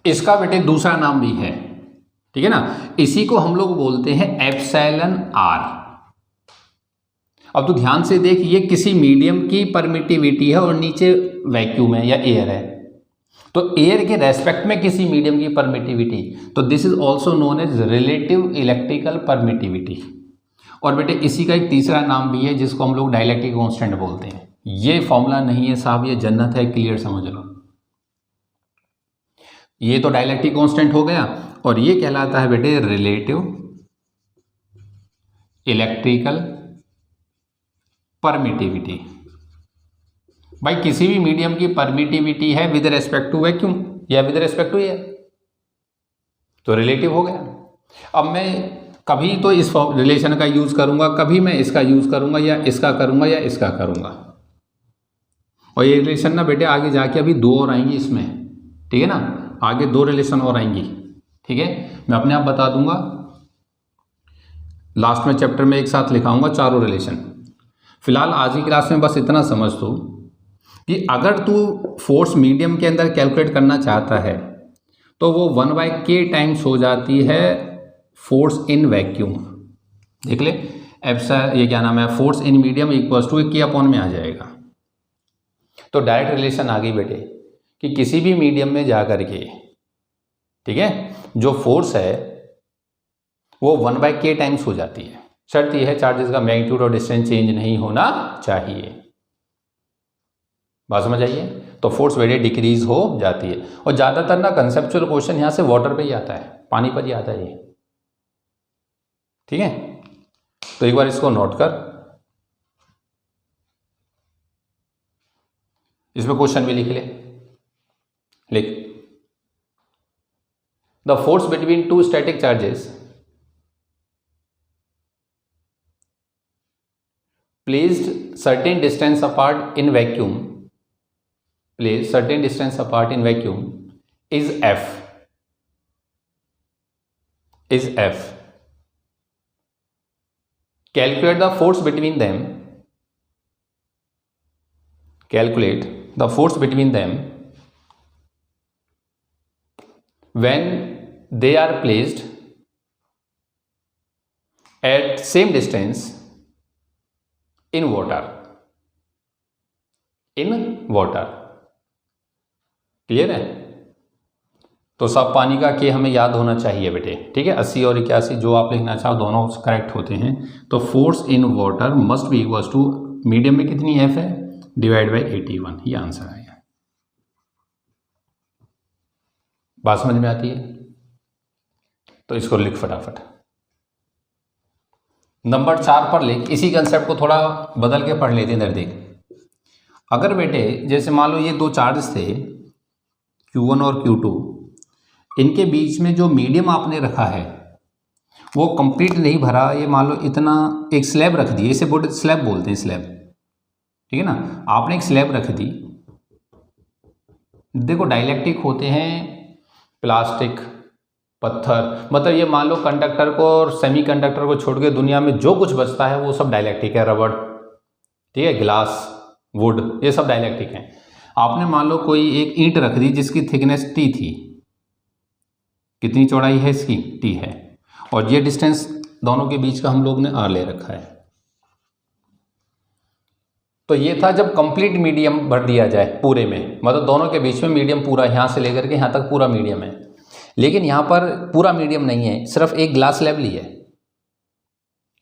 इसका बेटे दूसरा नाम भी है, ठीक है ना, इसी को हम लोग बोलते हैं εr। अब तो ध्यान से देख, ये किसी मीडियम की परमिटिविटी है और नीचे वैक्यूम है या एयर है, तो एयर के रेस्पेक्ट में किसी मीडियम की परमिटिविटी, तो this is also known as relative electrical permittivity. और बेटे इसी का एक तीसरा नाम भी है जिसको हम लोग डाइलेक्ट्रिक कांस्टेंट बोलते हैं। ये फॉर्मूला नहीं है साहब, ये जन्नत है, क्लियर समझ लो। ये तो डाइलेक्ट्रिक कांस्टेंट हो गया, और ये कहलाता है बेटे रिलेटिव इलेक्ट्रिकल परमिटिविटी। भाई किसी भी मीडियम की परमिटिविटी है विद रेस्पेक्ट टू वैक्यूम या विद रेस्पेक्ट टू एयर, तो रिलेटिव हो गया। अब मैं कभी तो इस रिलेशन का यूज करूंगा, कभी मैं इसका यूज करूंगा, या इसका करूंगा या इसका करूंगा। और ये रिलेशन ना बेटे आगे जाके अभी दो और आएंगी इसमें, ठीक है ना, आगे दो रिलेशन और आएंगी, ठीक है। मैं अपने आप बता दूंगा, लास्ट में चैप्टर में एक साथ लिखाऊंगा चारों रिलेशन। फिलहाल आज की क्लास में बस इतना समझ दो कि अगर तू फोर्स मीडियम के अंदर कैलकुलेट करना चाहता है तो वो 1/k टाइम्स हो जाती है फोर्स इन वैक्यूम। देख ले एप्सिलॉन, ये क्या नाम है, force in medium equals to k upon में आ जाएगा। तो डायरेक्ट रिलेशन आ गई बेटे कि किसी भी मीडियम में जा करके, ठीक है, जो फोर्स है वो 1/k टाइम्स हो जाती है। शर्त यह है चार्जेस का मैग्नीट्यूड और डिस्टेंस चेंज नहीं होना चाहिए। बात समझ आइए। तो फोर्स बेटे डिक्रीज हो जाती है। और ज़्यादातर ना कंसेप्चुअल क्वेश्चन यहाँ से वाटर पे ही आता है, पानी पर ही आता है ये, ठीक है। तो एक बार इसको नोट कर, इसमें क्वेश्चन भी लिख ले, लिख the force between two static charges placed certain distance apart in vacuum, placed certain distance apart in vacuum is F, is F. Calculate the force between them, calculate the force between them when they are placed at same distance in water, in water। Clear है। तो सब पानी का के हमें याद होना चाहिए बेटे, ठीक है। 80 और 81 जो आप लिखना चाहो दोनों करेक्ट होते हैं। तो force in water must be equals to, medium में कितनी एफ है, डिवाइड बाई 81, ये आंसर आएगा। बात समझ में आती है। तो इसको लिख फटाफट। नंबर 4 पर लिख, इसी कंसेप्ट को थोड़ा बदल के पढ़ लेते हैं। इधर देख, अगर बेटे जैसे मान लो ये दो चार्जेस थे Q1 और Q2, इनके बीच में जो मीडियम आपने रखा है वो कंप्लीट नहीं भरा, ये मान लो इतना एक स्लैब रख दी, इसे बोर्ड स्लैब बोलते हैं, स्लैब, ठीक है ना। आपने एक स्लैब रख दी। देखो डाइलेक्ट्रिक होते हैं प्लास्टिक, पत्थर, मतलब ये मान लो कंडक्टर को और सेमीकंडक्टर को छोड़ के दुनिया में जो कुछ बचता है वो सब डाइलेक्ट्रिक है। रबड़, ठीक है, ग्लास, वुड, ये सब डाइलेक्ट्रिक हैं। आपने मान लो कोई एक ईंट रख दी जिसकी थिकनेस T थी, कितनी चौड़ाई है इसकी, T है, और ये डिस्टेंस दोनों के बीच का हम लोग ने R ले रखा है। तो ये था जब कंप्लीट मीडियम भर दिया जाए पूरे में, मतलब दोनों के बीच में मीडियम पूरा, यहाँ से लेकर के यहाँ तक पूरा मीडियम है। लेकिन यहाँ पर पूरा मीडियम नहीं है, सिर्फ एक ग्लास स्लैब ली है,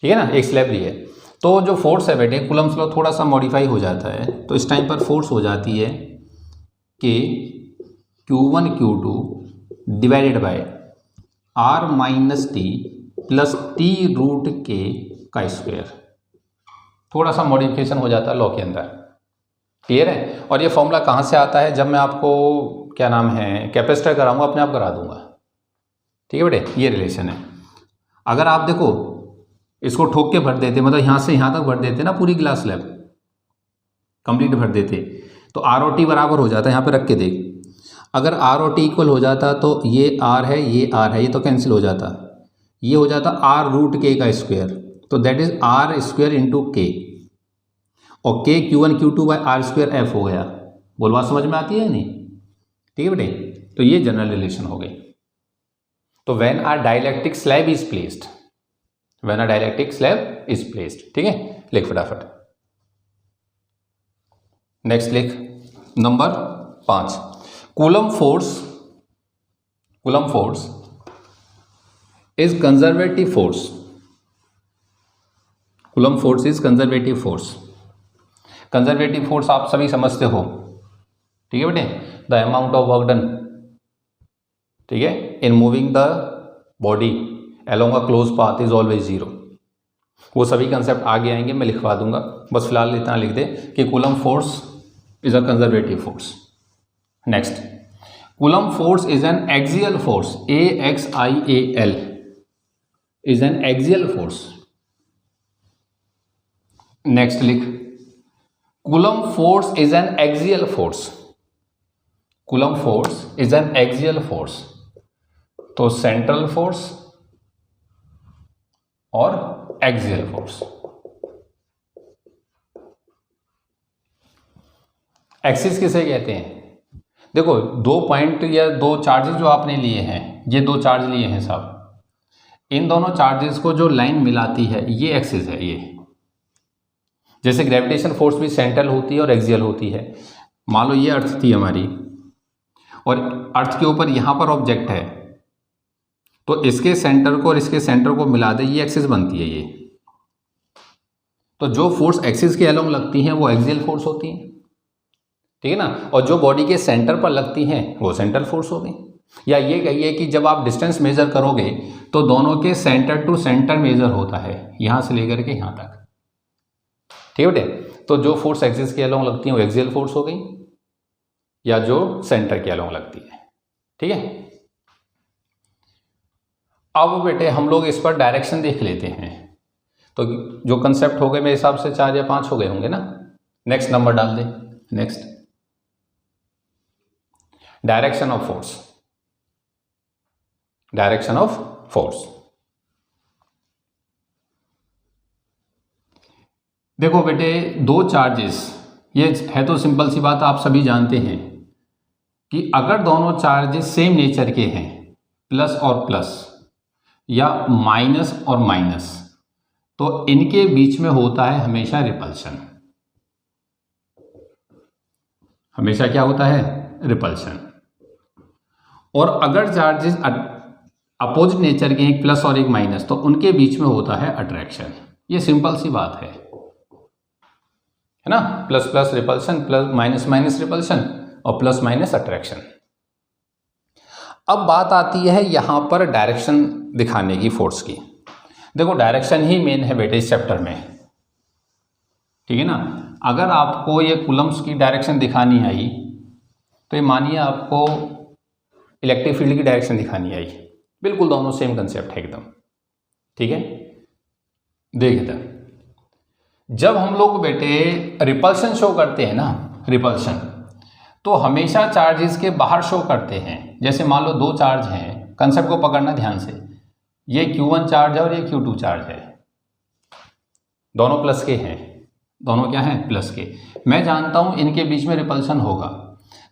ठीक है ना, एक स्लैब ली है। तो जो फोर्स है बेटे, कूलम्स लॉ थोड़ा सा मॉडिफाई हो जाता है। तो इस टाइम पर फोर्स हो जाती है कि Q1 Q2 divided by R minus T plus T root K का स्क्वायर। थोड़ा सा मॉडिफिकेशन हो जाता है लॉ के अंदर, क्लियर है। और ये फॉर्मूला कहाँ से आता है, जब मैं आपको क्या नाम है कैपेसिटर कराऊंगा अपने आप करा दूंगा, ठीक है बेटे। ये रिलेशन है। अगर आप देखो इसको ठोक के भर देते, मतलब यहाँ से यहाँ तक भर देते ना पूरी ग्लास स्लैब कंप्लीट भर देते, तो R और T बराबर हो जाता है। यहाँ पे रख के देख, अगर R और T इक्वल हो जाता तो ये R है, ये R है, ये तो कैंसिल हो जाता, ये हो जाता R रूट K का स्क्वायर, तो that is R square into K, और K Q1 Q2 by R square F हो गया। बोल बात समझ में आती है नहीं, ठीक है बेटे। तो ये जनरल रिलेशन हो गई। तो when a dielectric slab is placed, when a dielectric slab is placed, ठीक है। लिख फटाफट, नेक्स्ट लिख number 5, coulomb force, Coulomb force is conservative force, Coulomb force is conservative force. Conservative force आप सभी समझते हो, ठीक है बेटे। The amount of work done ठीक है, in moving the body along a close path is always zero. वो सभी कंसेप्ट आगे आएंगे, मैं लिखवा दूंगा, बस फिलहाल इतना लिख दे कि Coulomb force is a conservative force. Next, Coulomb force is an axial force, AXIAL is an axial force. Next लिख, Coulomb force is an axial force, Coulomb force is an axial force. तो central force और axial force. Axis किसे कहते हैं? देखो, दो point या दो चार्जेस जो आपने लिए हैं, ये दो चार्ज लिए हैं साहब, इन दोनों चार्जेस को जो लाइन मिलाती है ये एक्सिस है। ये जैसे ग्रेविटेशन फोर्स भी सेंट्रल होती है और एक्सियल होती है। मान लो ये अर्थ थी हमारी और अर्थ के ऊपर यहाँ पर ऑब्जेक्ट है, तो इसके सेंटर को और इसके सेंटर को मिला दे, ये एक्सिस बनती है ये। तो जो फोर्स एक्सिस के अलोंग लगती हैं वो एक्सियल फोर्स होती हैं, ठीक है ना, और जो बॉडी के सेंटर पर लगती हैं वो सेंट्रल फोर्स हो गई। या ये कहिए कि जब आप डिस्टेंस मेजर करोगे तो दोनों के सेंटर टू सेंटर मेजर होता है, यहाँ से लेकर के यहाँ तक, ठीक है बेटे। तो जो फोर्स एक्सिस के अलोंग लगती है वो एक्सियल फोर्स हो गई, या जो सेंटर के अलोंग लगती है, ठीक है। अब बेटे हम लोग इस पर डायरेक्शन देख लेते हैं। तो जो कंसेप्ट हो गए मेरे हिसाब से 4 या 5 हो गए होंगे ना। नेक्स्ट नंबर डाल दे। Next, direction of force, direction of force. देखो बेटे, दो चार्जेस, ये है तो सिंपल सी बात, आप सभी जानते हैं कि अगर दोनों चार्जेस सेम नेचर के हैं, प्लस और प्लस या माइनस और माइनस, तो इनके बीच में होता है हमेशा रिपल्शन। हमेशा क्या होता है? रिपल्शन। और अगर चार्जेस अपोजिट नेचर के, एक प्लस और एक माइनस, तो उनके बीच में होता है अट्रैक्शन। ये सिंपल सी बात है ना। Plus plus repulsion, plus minus minus repulsion, और प्लस माइनस अट्रैक्शन। अब बात आती है यहां पर डायरेक्शन दिखाने की फोर्स की। देखो, डायरेक्शन ही मेन है बेटे इस चैप्टर में, ठीक है ना। अगर आपको ये कूलम्स की डायरेक्शन दिखानी आई, तो ये मानिए आपको इलेक्ट्रिक फील्ड की डायरेक्शन दिखानी आई, बिल्कुल दोनों सेम कंसेप्ट है एकदम, ठीक है। देख इधर, जब हम लोग बेटे रिपल्शन शो करते हैं ना, रिपल्शन, तो हमेशा चार्जेस के बाहर शो करते हैं। जैसे मान लो दो चार्ज हैं, कंसेप्ट को पकड़ना ध्यान से, ये Q1 चार्ज है और ये Q2 चार्ज है, दोनों प्लस के हैं, दोनों क्या हैं? प्लस के। मैं जानता हूं इनके बीच में रिपल्शन होगा,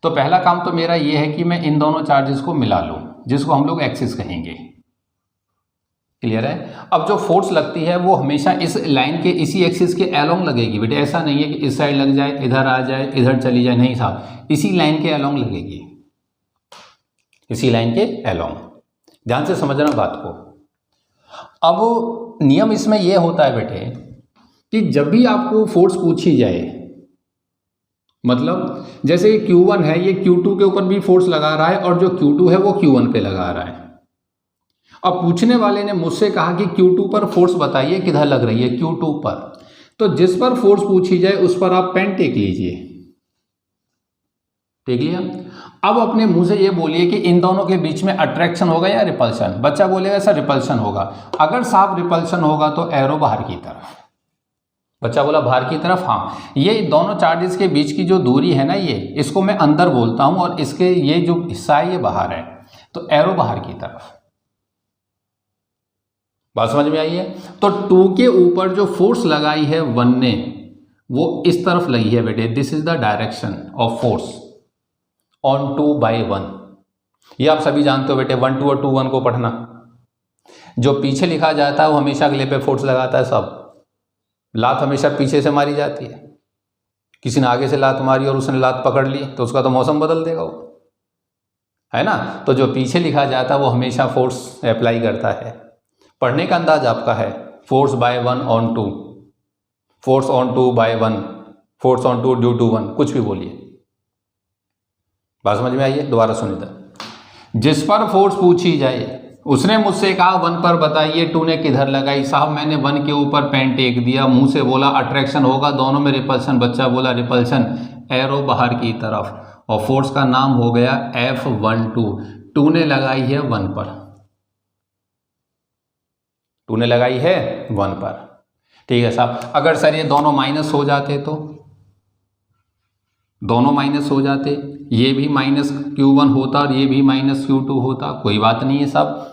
तो पहला काम तो मेरा ये है कि मैं इन दोनों चार्जेस को मिला लूं, जिसको हम लोग एक्सिस कहेंगे। क्लियर है? अब जो फोर्स लगती है वो हमेशा इस लाइन के इसी एक्सिस के अलोंग लगेगी बेटे। ऐसा नहीं है कि इस साइड लग जाए, इधर आ जाए, इधर चली जाए, नहीं साहब, इसी लाइन के अलोंग लगेगी, इसी लाइन के अलोंग। ध्यान से समझना बात को। अब नियम इसमें यह होता है बेटे कि जब भी आपको फोर्स पूछी जाए, मतलब जैसे ये Q1 है, ये Q2 के ऊपर भी फोर्स लगा रहा है, और जो Q2 है वो Q1 पे लगा रहा है। अब पूछने वाले ने मुझसे कहा कि Q2 पर फोर्स बताइए किधर लग रही है, Q2 पर। तो जिस पर फोर्स पूछी जाए उस पर आप पेन टेक लीजिए, टेक लिया। अब अपने मुंह से ये बोलिए कि इन दोनों के बीच में अट्रैक्शन होगा या रिपल्शन। बच्चा बोलेगा सर रिपल्शन होगा। अगर साफ रिपल्शन होगा तो एरो बाहर की तरफ। बच्चा बोला बाहर की तरफ, हाँ। ये दोनों चार्जेस के बीच की जो दूरी है ना, ये इसको मैं अंदर बोलता हूं, और इसके ये जो हिस्सा है ये बाहर है, तो एरो बाहर की तरफ। बात समझ में आई है? तो 2 के ऊपर जो फोर्स लगाई है 1 ने, वो इस तरफ लगी है बेटे। This is the direction of force on 2/1। ये आप सभी जानते हो बेटे, 1 2 और 2 1 को पढ़ना। जो पीछे लिखा जाता है वो हमेशा अगले पे फोर्स लगाता है। सब लात हमेशा पीछे से मारी जाती है। किसी ने आगे से लात मारी और उसने लात पकड़ ली तो उसका तो मौसम बदल देगा वो, है ना। तो जो पीछे लिखा जाता है वो हमेशा फोर्स अप्लाई करता है। पढ़ने का अंदाज आपका है, force by 1 on 2, force on 2/1, force on 2 due to 1, कुछ भी बोलिए। बात समझ में आई है? दोबारा सुनिए। जिस पर फोर्स पूछी जाए, उसने मुझसे कहा 1 पर बताइए, 2 ने किधर लगाई। साहब मैंने 1 के ऊपर पेन टेक दिया, मुंह से बोला अट्रैक्शन होगा, दोनों में रिपल्शन, बच्चा बोला रिपल्शन, एरो बाहर की तरफ, और फोर्स का नाम हो गया F12। 2 ने लगाई है 1 पर, 2 ने लगाई है 1 पर, ठीक है साहब। अगर सर ये दोनों माइनस हो जाते तो, दोनों माइनस हो जाते, ये भी माइनस Q1 होता और ये भी माइनस Q2 होता, कोई बात नहीं है साहब।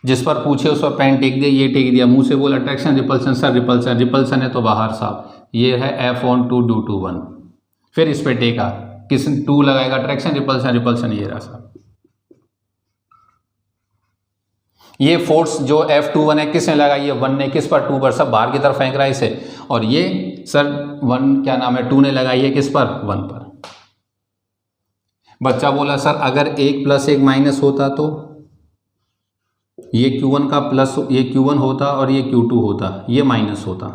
जिस पर पूछे उस पर पेन टेक दिया, ये टेक दिया, मुंह से बोल attraction repulsion, sir repulsion, repulsion है तो बाहर साहब, ये है F12 ड्यू टू 1। फिर इस पर टेका, किस 2 लगाएगा, अट्रैक्शन रिपल्सन, रिपल्सन ये रहा साहब। ये फोर्स जो F21 है किसने लगाई है, 1 ने, किस पर, 2 पर, सब बाहर की तरफ फेंक रहा है इसे। और ये सर 1 क्या नाम है, 2 ने लगाई है किस पर, 1 पर। बच्चा बोला सर अगर 1 + 1 माइनस होता तो ये Q1 का प्लस, ये Q1 होता और ये Q2 होता, ये माइनस होता।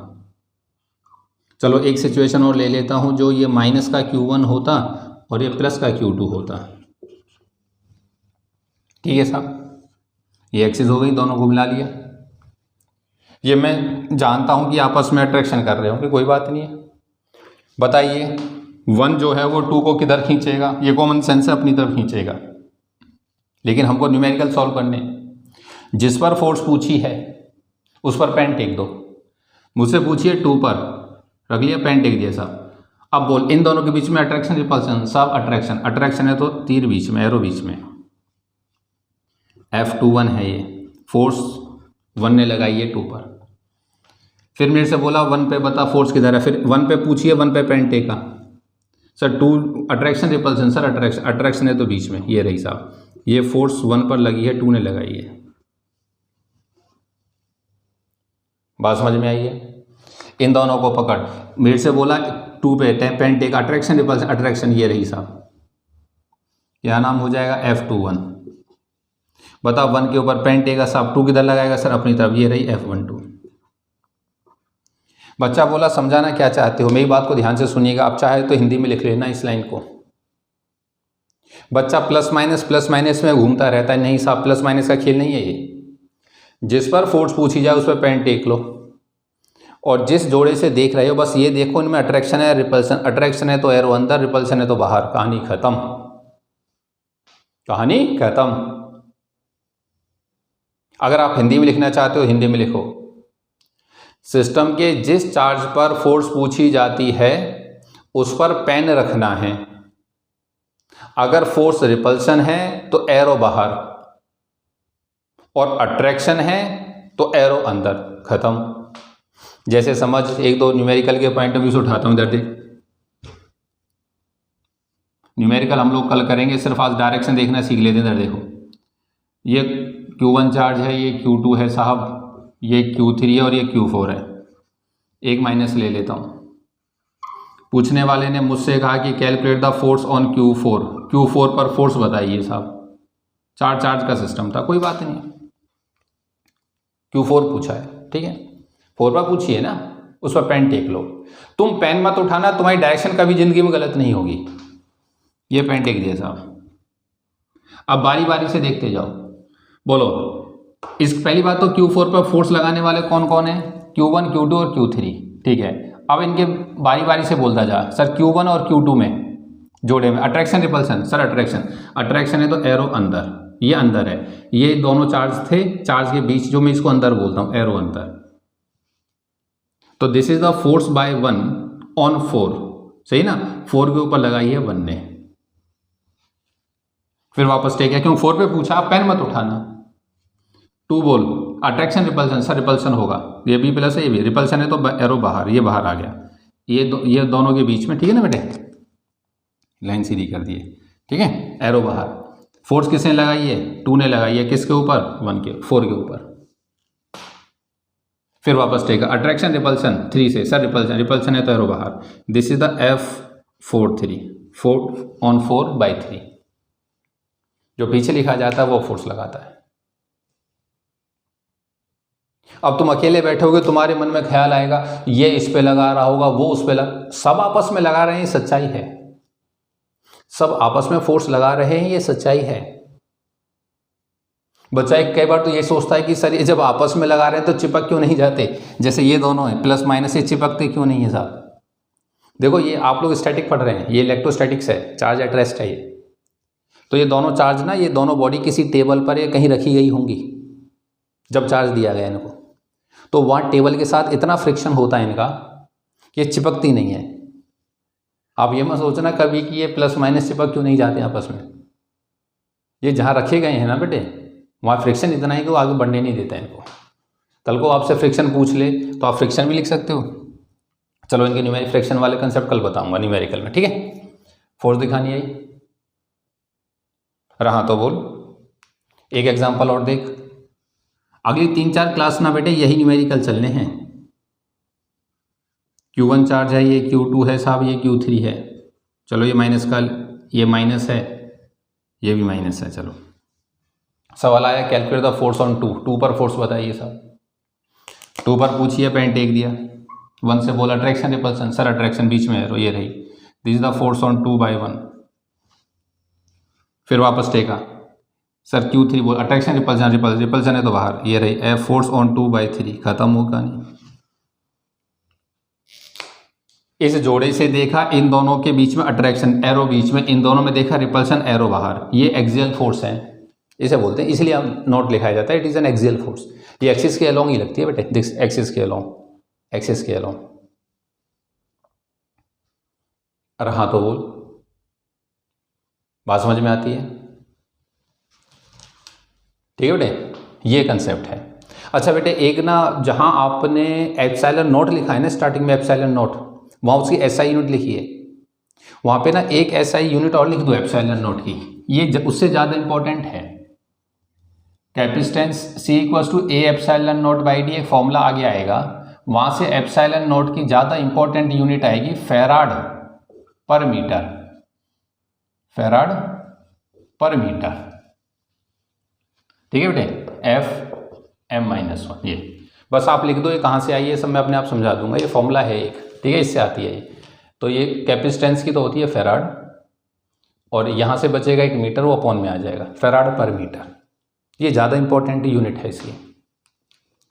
चलो एक सिचुएशन और ले लेता हूं, जो ये माइनस का Q1 होता और ये प्लस का Q2 होता, ठीक है साहब। ये एक्सिस हो गई, दोनों को मिला लिया। ये मैं जानता हूं कि आपस में अट्रैक्शन कर रहे होंगे, कोई बात नहीं है। बताइए 1 जो है वो 2 को किधर खींचेगा, ये कॉमन सेंस है, अपनी तरफ खींचेगा, लेकिन हमको न्यूमेरिकल सॉल्व करने। जिस पर फोर्स पूछी है उस पर पेन टेक दो, मुझसे पूछिए 2 पर, रख लिया, पेन टेक दिया साहब। अब बोल इन दोनों के बीच में अट्रैक्शन रिपल्सन, साहब अट्रैक्शन, अट्रैक्शन है तो तीर बीच में, एरो बीच में, F21 है ये, फोर्स 1 ने लगाई है 2 पर। फिर मेरे से बोला 1 पे बता फोर्स किधर है, फिर 1 पे पूछिए, 1 पे पेन टेका, sir 2 attraction repulsion, sir attraction, attraction है तो बीच में, ये रही साहब, ये फोर्स 1 पर लगी है, 2 ने लगाई है। बात समझ में आई है। इन दोनों को पकड़, मेरे से बोला 2 पे पेन टेका, अट्रैक्शन रिपल्सन, अट्रैक्शन ये रही साहब, क्या नाम हो जाएगा, F21। बता 1 के ऊपर पेन टेका साहब, 2 किधर लगाएगा, सर अपनी तरफ, ये रही F12। बच्चा बोला समझाना क्या चाहते हो, मेरी बात को ध्यान से सुनिएगा, आप चाहे तो हिंदी में लिख लेना इस लाइन को। बच्चा प्लस माइनस में घूमता रहता है, नहीं साहब प्लस माइनस का खेल नहीं है ये। जिस पर फोर्स पूछी जाए उस पर पेन टेक लो, और जिस जोड़े से देख रहे हो बस ये देखो इनमें अट्रैक्शन है रिपल्सन, अट्रैक्शन है तो एरो अंदर, रिपल्सन है तो बाहर, कहानी खत्म, कहानी खत्म। अगर आप हिंदी में लिखना चाहते हो हिंदी में लिखो, सिस्टम के जिस चार्ज पर फोर्स पूछी जाती है उस पर पेन रखना है, अगर फोर्स रिपल्सन है तो एरो बाहर, और अट्रैक्शन है तो एरो अंदर, खत्म। जैसे समझ, एक दो न्यूमेरिकल के पॉइंट ऑफ व्यू से उठाता हूं, इधर देख, न्यूमेरिकल हम लोग कल करेंगे, सिर्फ आज डायरेक्शन देखना सीख लेते हैं। इधर देखो, ये Q1 चार्ज है, ये Q2 है साहब, ये Q3 है और ये Q4 है। एक माइनस ले लेता हूं। पूछने वाले ने मुझसे कहा कि calculate the force on Q4, Q4 पर फोर्स बताइए साहब, चार्ज का सिस्टम था, कोई बात नहीं, Q4 पूछा है, ठीक है, 4 पर पूछिए ना, उस पर पेन टेक लो। तुम पेन मत उठाना, तुम्हारी डायरेक्शन कभी जिंदगी में गलत नहीं होगी। ये पेन टेक दिया साहब, अब बारी बारी से देखते जाओ, बोलो इस पहली बात तो Q4 पर फोर्स लगाने वाले कौन कौन है, Q1, Q2 और Q3, ठीक है। अब इनके बारी बारी से बोलता जा, सर Q1 और Q2 में जोड़े में अट्रैक्शन रिपल्सन, सर अट्रैक्शन है तो एरो अंदर, ये अंदर है, ये दोनों चार्ज थे, चार्ज के बीच जो मैं इसको अंदर बोलता हूं, एरो अंदर। तो this is the force by 1 on 4, सही ना, 4 के ऊपर लगाई है 1 ने। फिर वापस टेक है, क्यों 4 पे पूछा, आप पेन मत उठाना। 2 बोल, अट्रैक्शन रिपल्सन, सर रिपल्सन होगा, ये भी प्लस है, ये भी रिपल्सन है तो एरो बाहर, ये बाहर आ गया, ये दोनों के बीच में, ठीक है ना बेटे, लाइन सीधी कर दिए, ठीक है, एरो बाहर। फोर्स किसने लगाई है, 2 ने लगाई है, किसके ऊपर, 4 के ऊपर। फिर वापस टेक, अट्रैक्शन रिपल्सन 3 से, सर रिपल्सन है तो एरो बाहर, this is the F43, 4 on 4/3, जो पीछे लिखा जाता है वो फोर्स लगाता है। अब तुम अकेले बैठोगे, तुम्हारे मन में ख्याल आएगा ये इस पे लगा रहा होगा, वो उस पे सब आपस में लगा रहे हैं, सच्चाई है, सब आपस में फोर्स लगा रहे हैं, ये सच्चाई है। बच्चा एक कई बार तो ये सोचता है कि सर ये जब आपस में लगा रहे हैं तो चिपक क्यों नहीं जाते, जैसे ये दोनों है प्लस माइनस, ये चिपकते क्यों नहीं है साहब। देखो ये आप लोग स्टैटिक पढ़ रहे हैं, ये इलेक्ट्रोस्टैटिक्स है, चार्ज एट रेस्ट है ये। तो ये दोनों चार्ज ना, ये दोनों बॉडी किसी टेबल पर या कहीं रखी गई होंगी जब चार्ज दिया गया इनको, तो वहाँ टेबल के साथ इतना फ्रिक्शन होता है इनका कि ये चिपकती नहीं है। आप ये मत सोचना कभी कि ये प्लस माइनस चिपक क्यों नहीं जाते आपस में, ये जहाँ रखे गए हैं ना बेटे वहाँ फ्रिक्शन इतना है कि वो आगे बढ़ने नहीं देता है इनको। कल को आपसे फ्रिक्शन पूछ ले तो आप फ्रिक्शन भी लिख सकते हो। चलो इनके न्यूमेरिकल फ्रिक्शन वाले कंसेप्ट कल बताऊंगा न्यूमेरिकल में, ठीक है। फोर्स दिखानी है रहा तो बोल, एक एग्जांपल और देख। अगली 3-4 क्लास ना बेटे यही न्यूमेरिकल चलने हैं। Q1 चार्ज है, ये Q2 है साहब, ये Q3 है। चलो ये माइनस का, ये माइनस है, ये भी माइनस है। चलो सवाल आया कैलकुलेट द फोर्स ऑन 2 पर फोर्स बताइए साहब। 2 पर पूछिए, पेन टेक दिया। 1 से बोला अट्रैक्शन रिपल्सन, सर अट्रैक्शन बीच में है तो ये रही, this is the force on 2/1। फिर वापस टेका, सर Q3 बोल अट्रैक्शन रिपल्सन, रिपल्सन है तो बाहर, ये रही F फोर्स ऑन 2/3। खत्म हो कहानी। इस जोड़े से देखा इन दोनों के बीच में अट्रैक्शन, एरो बीच में, इन दोनों में देखा रिपल्सन, एरो बाहर, ये एक्सियल फोर्स है इसे बोलते हैं, इसलिए हम नोट लिखाया जाता है it is an axial force. ये एक्सिस के अलोंग ही लगती है बेटे, दिस एक्सिस के अलोंग, एक्सिस के अलोंग। रहा तो बोल, बात समझ में आती है, ठीक है बेटे, ये कंसेप्ट है। अच्छा बेटे एक ना जहां आपने एप्सिलॉन नोट लिखा है ना स्टार्टिंग में, एप्सिलॉन नोट, वहां उसकी एसआई यूनिट लिखी है, वहां पे ना एक एसआई यूनिट और लिख दो एप्सिलॉन नोट की, ये उससे ज्यादा इंपॉर्टेंट है। Capacitance C = A epsilon note by D, एक फॉर्मूला आगे आएगा, वहां से एप्सिलॉन नोट की ज्यादा इंपॉर्टेंट यूनिट आएगी फैराड पर मीटर, फैराड पर मीटर, ठीक है बेटे, Fm-1। ये बस आप लिख दो, ये कहाँ से आई है सब मैं अपने आप समझा दूंगा, ये फॉर्मूला है एक, ठीक है, इससे आती है ये। तो ये कैपेसिटेंस की तो होती है फैराड, और यहाँ से बचेगा 1 मीटर, वो अपॉन में आ जाएगा, फैराड पर मीटर। ये ज़्यादा इंपॉर्टेंट यूनिट है इसलिए,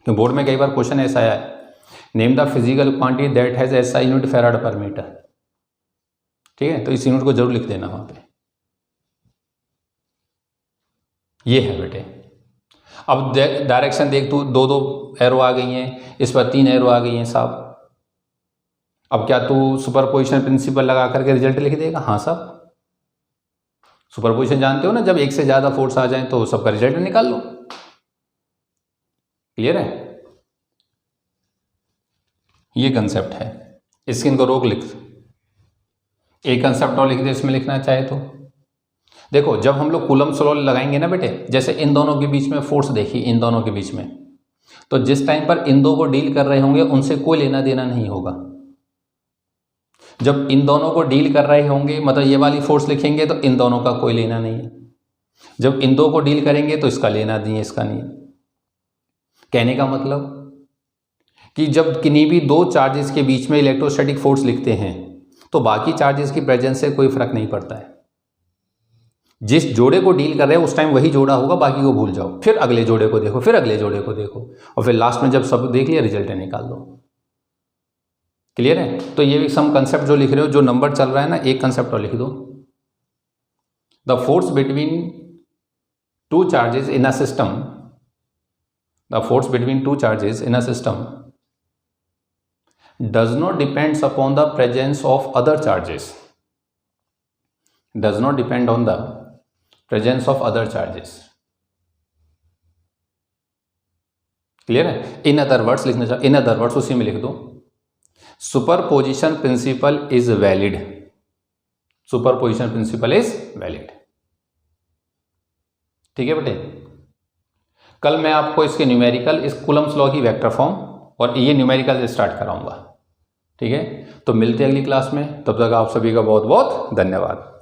तो बोर्ड में कई बार क्वेश्चन ऐसा आया है, name the physical quantity that has SI unit farad पर मीटर, ठीक है, तो इस यूनिट को जरूर लिख देना वहाँ पे। ये है बेटे। अब डायरेक्शन देख तू, 2 एरो आ गई हैं, इस पर 3 एरो आ गई हैं साहब। अब क्या तू सुपरपोजिशन प्रिंसिपल लगा करके रिजल्ट लिख देगा? हाँ साहब, सुपरपोजिशन जानते हो ना, जब एक से ज्यादा फोर्स आ जाए तो सबका रिजल्ट निकाल लो। क्लियर है? ये कंसेप्ट है, इसकी इनको रोक लिख, एक कंसेप्ट और लिख दे इसमें लिखना चाहे तो। देखो जब हम लोग कूलम्ब्स लॉ लगाएंगे ना बेटे, जैसे इन दोनों के बीच में फोर्स देखी, इन दोनों के बीच में, तो जिस टाइम पर इन दो को डील कर रहे होंगे उनसे कोई लेना देना नहीं होगा। जब इन दोनों को डील कर रहे होंगे, मतलब ये वाली फोर्स लिखेंगे तो इन दोनों का कोई लेना नहीं है। जब इन दो को डील करेंगे तो इसका लेना नहीं है, इसका नहीं है। कहने का मतलब कि जब किन्हीं भी 2 चार्जेस के बीच में इलेक्ट्रोस्टैटिक फोर्स लिखते हैं तो बाकी चार्जेस की प्रेजेंस से कोई फर्क नहीं पड़ता है। जिस जोड़े को डील कर रहे हैं उस टाइम वही जोड़ा होगा, बाकी को भूल जाओ, फिर अगले जोड़े को देखो, फिर अगले जोड़े को देखो, और फिर लास्ट में जब सब देख लिया रिजल्ट निकाल दो। क्लियर है? तो ये भी सम कंसेप्ट जो लिख रहे हो, जो नंबर चल रहा है ना, एक कंसेप्ट और लिख दो, the force between 2 charges in a system, the force between 2 charges in a system does not depends upon the presence of other charges, does not depend on the presence of other charges। Clear है? In other words लिखना चाहिए, in other words उसी में लिख दो, superposition principle is valid, superposition principle is valid. ठीक है बेटे, कल मैं आपको इसके न्यूमेरिकल, इस कूलम्ब्स लॉ की वेक्टर फॉर्म और ये न्यूमेरिकल से स्टार्ट कराऊंगा। ठीक है, तो मिलते हैं अगली क्लास में, तब तक आप सभी का बहुत बहुत धन्यवाद।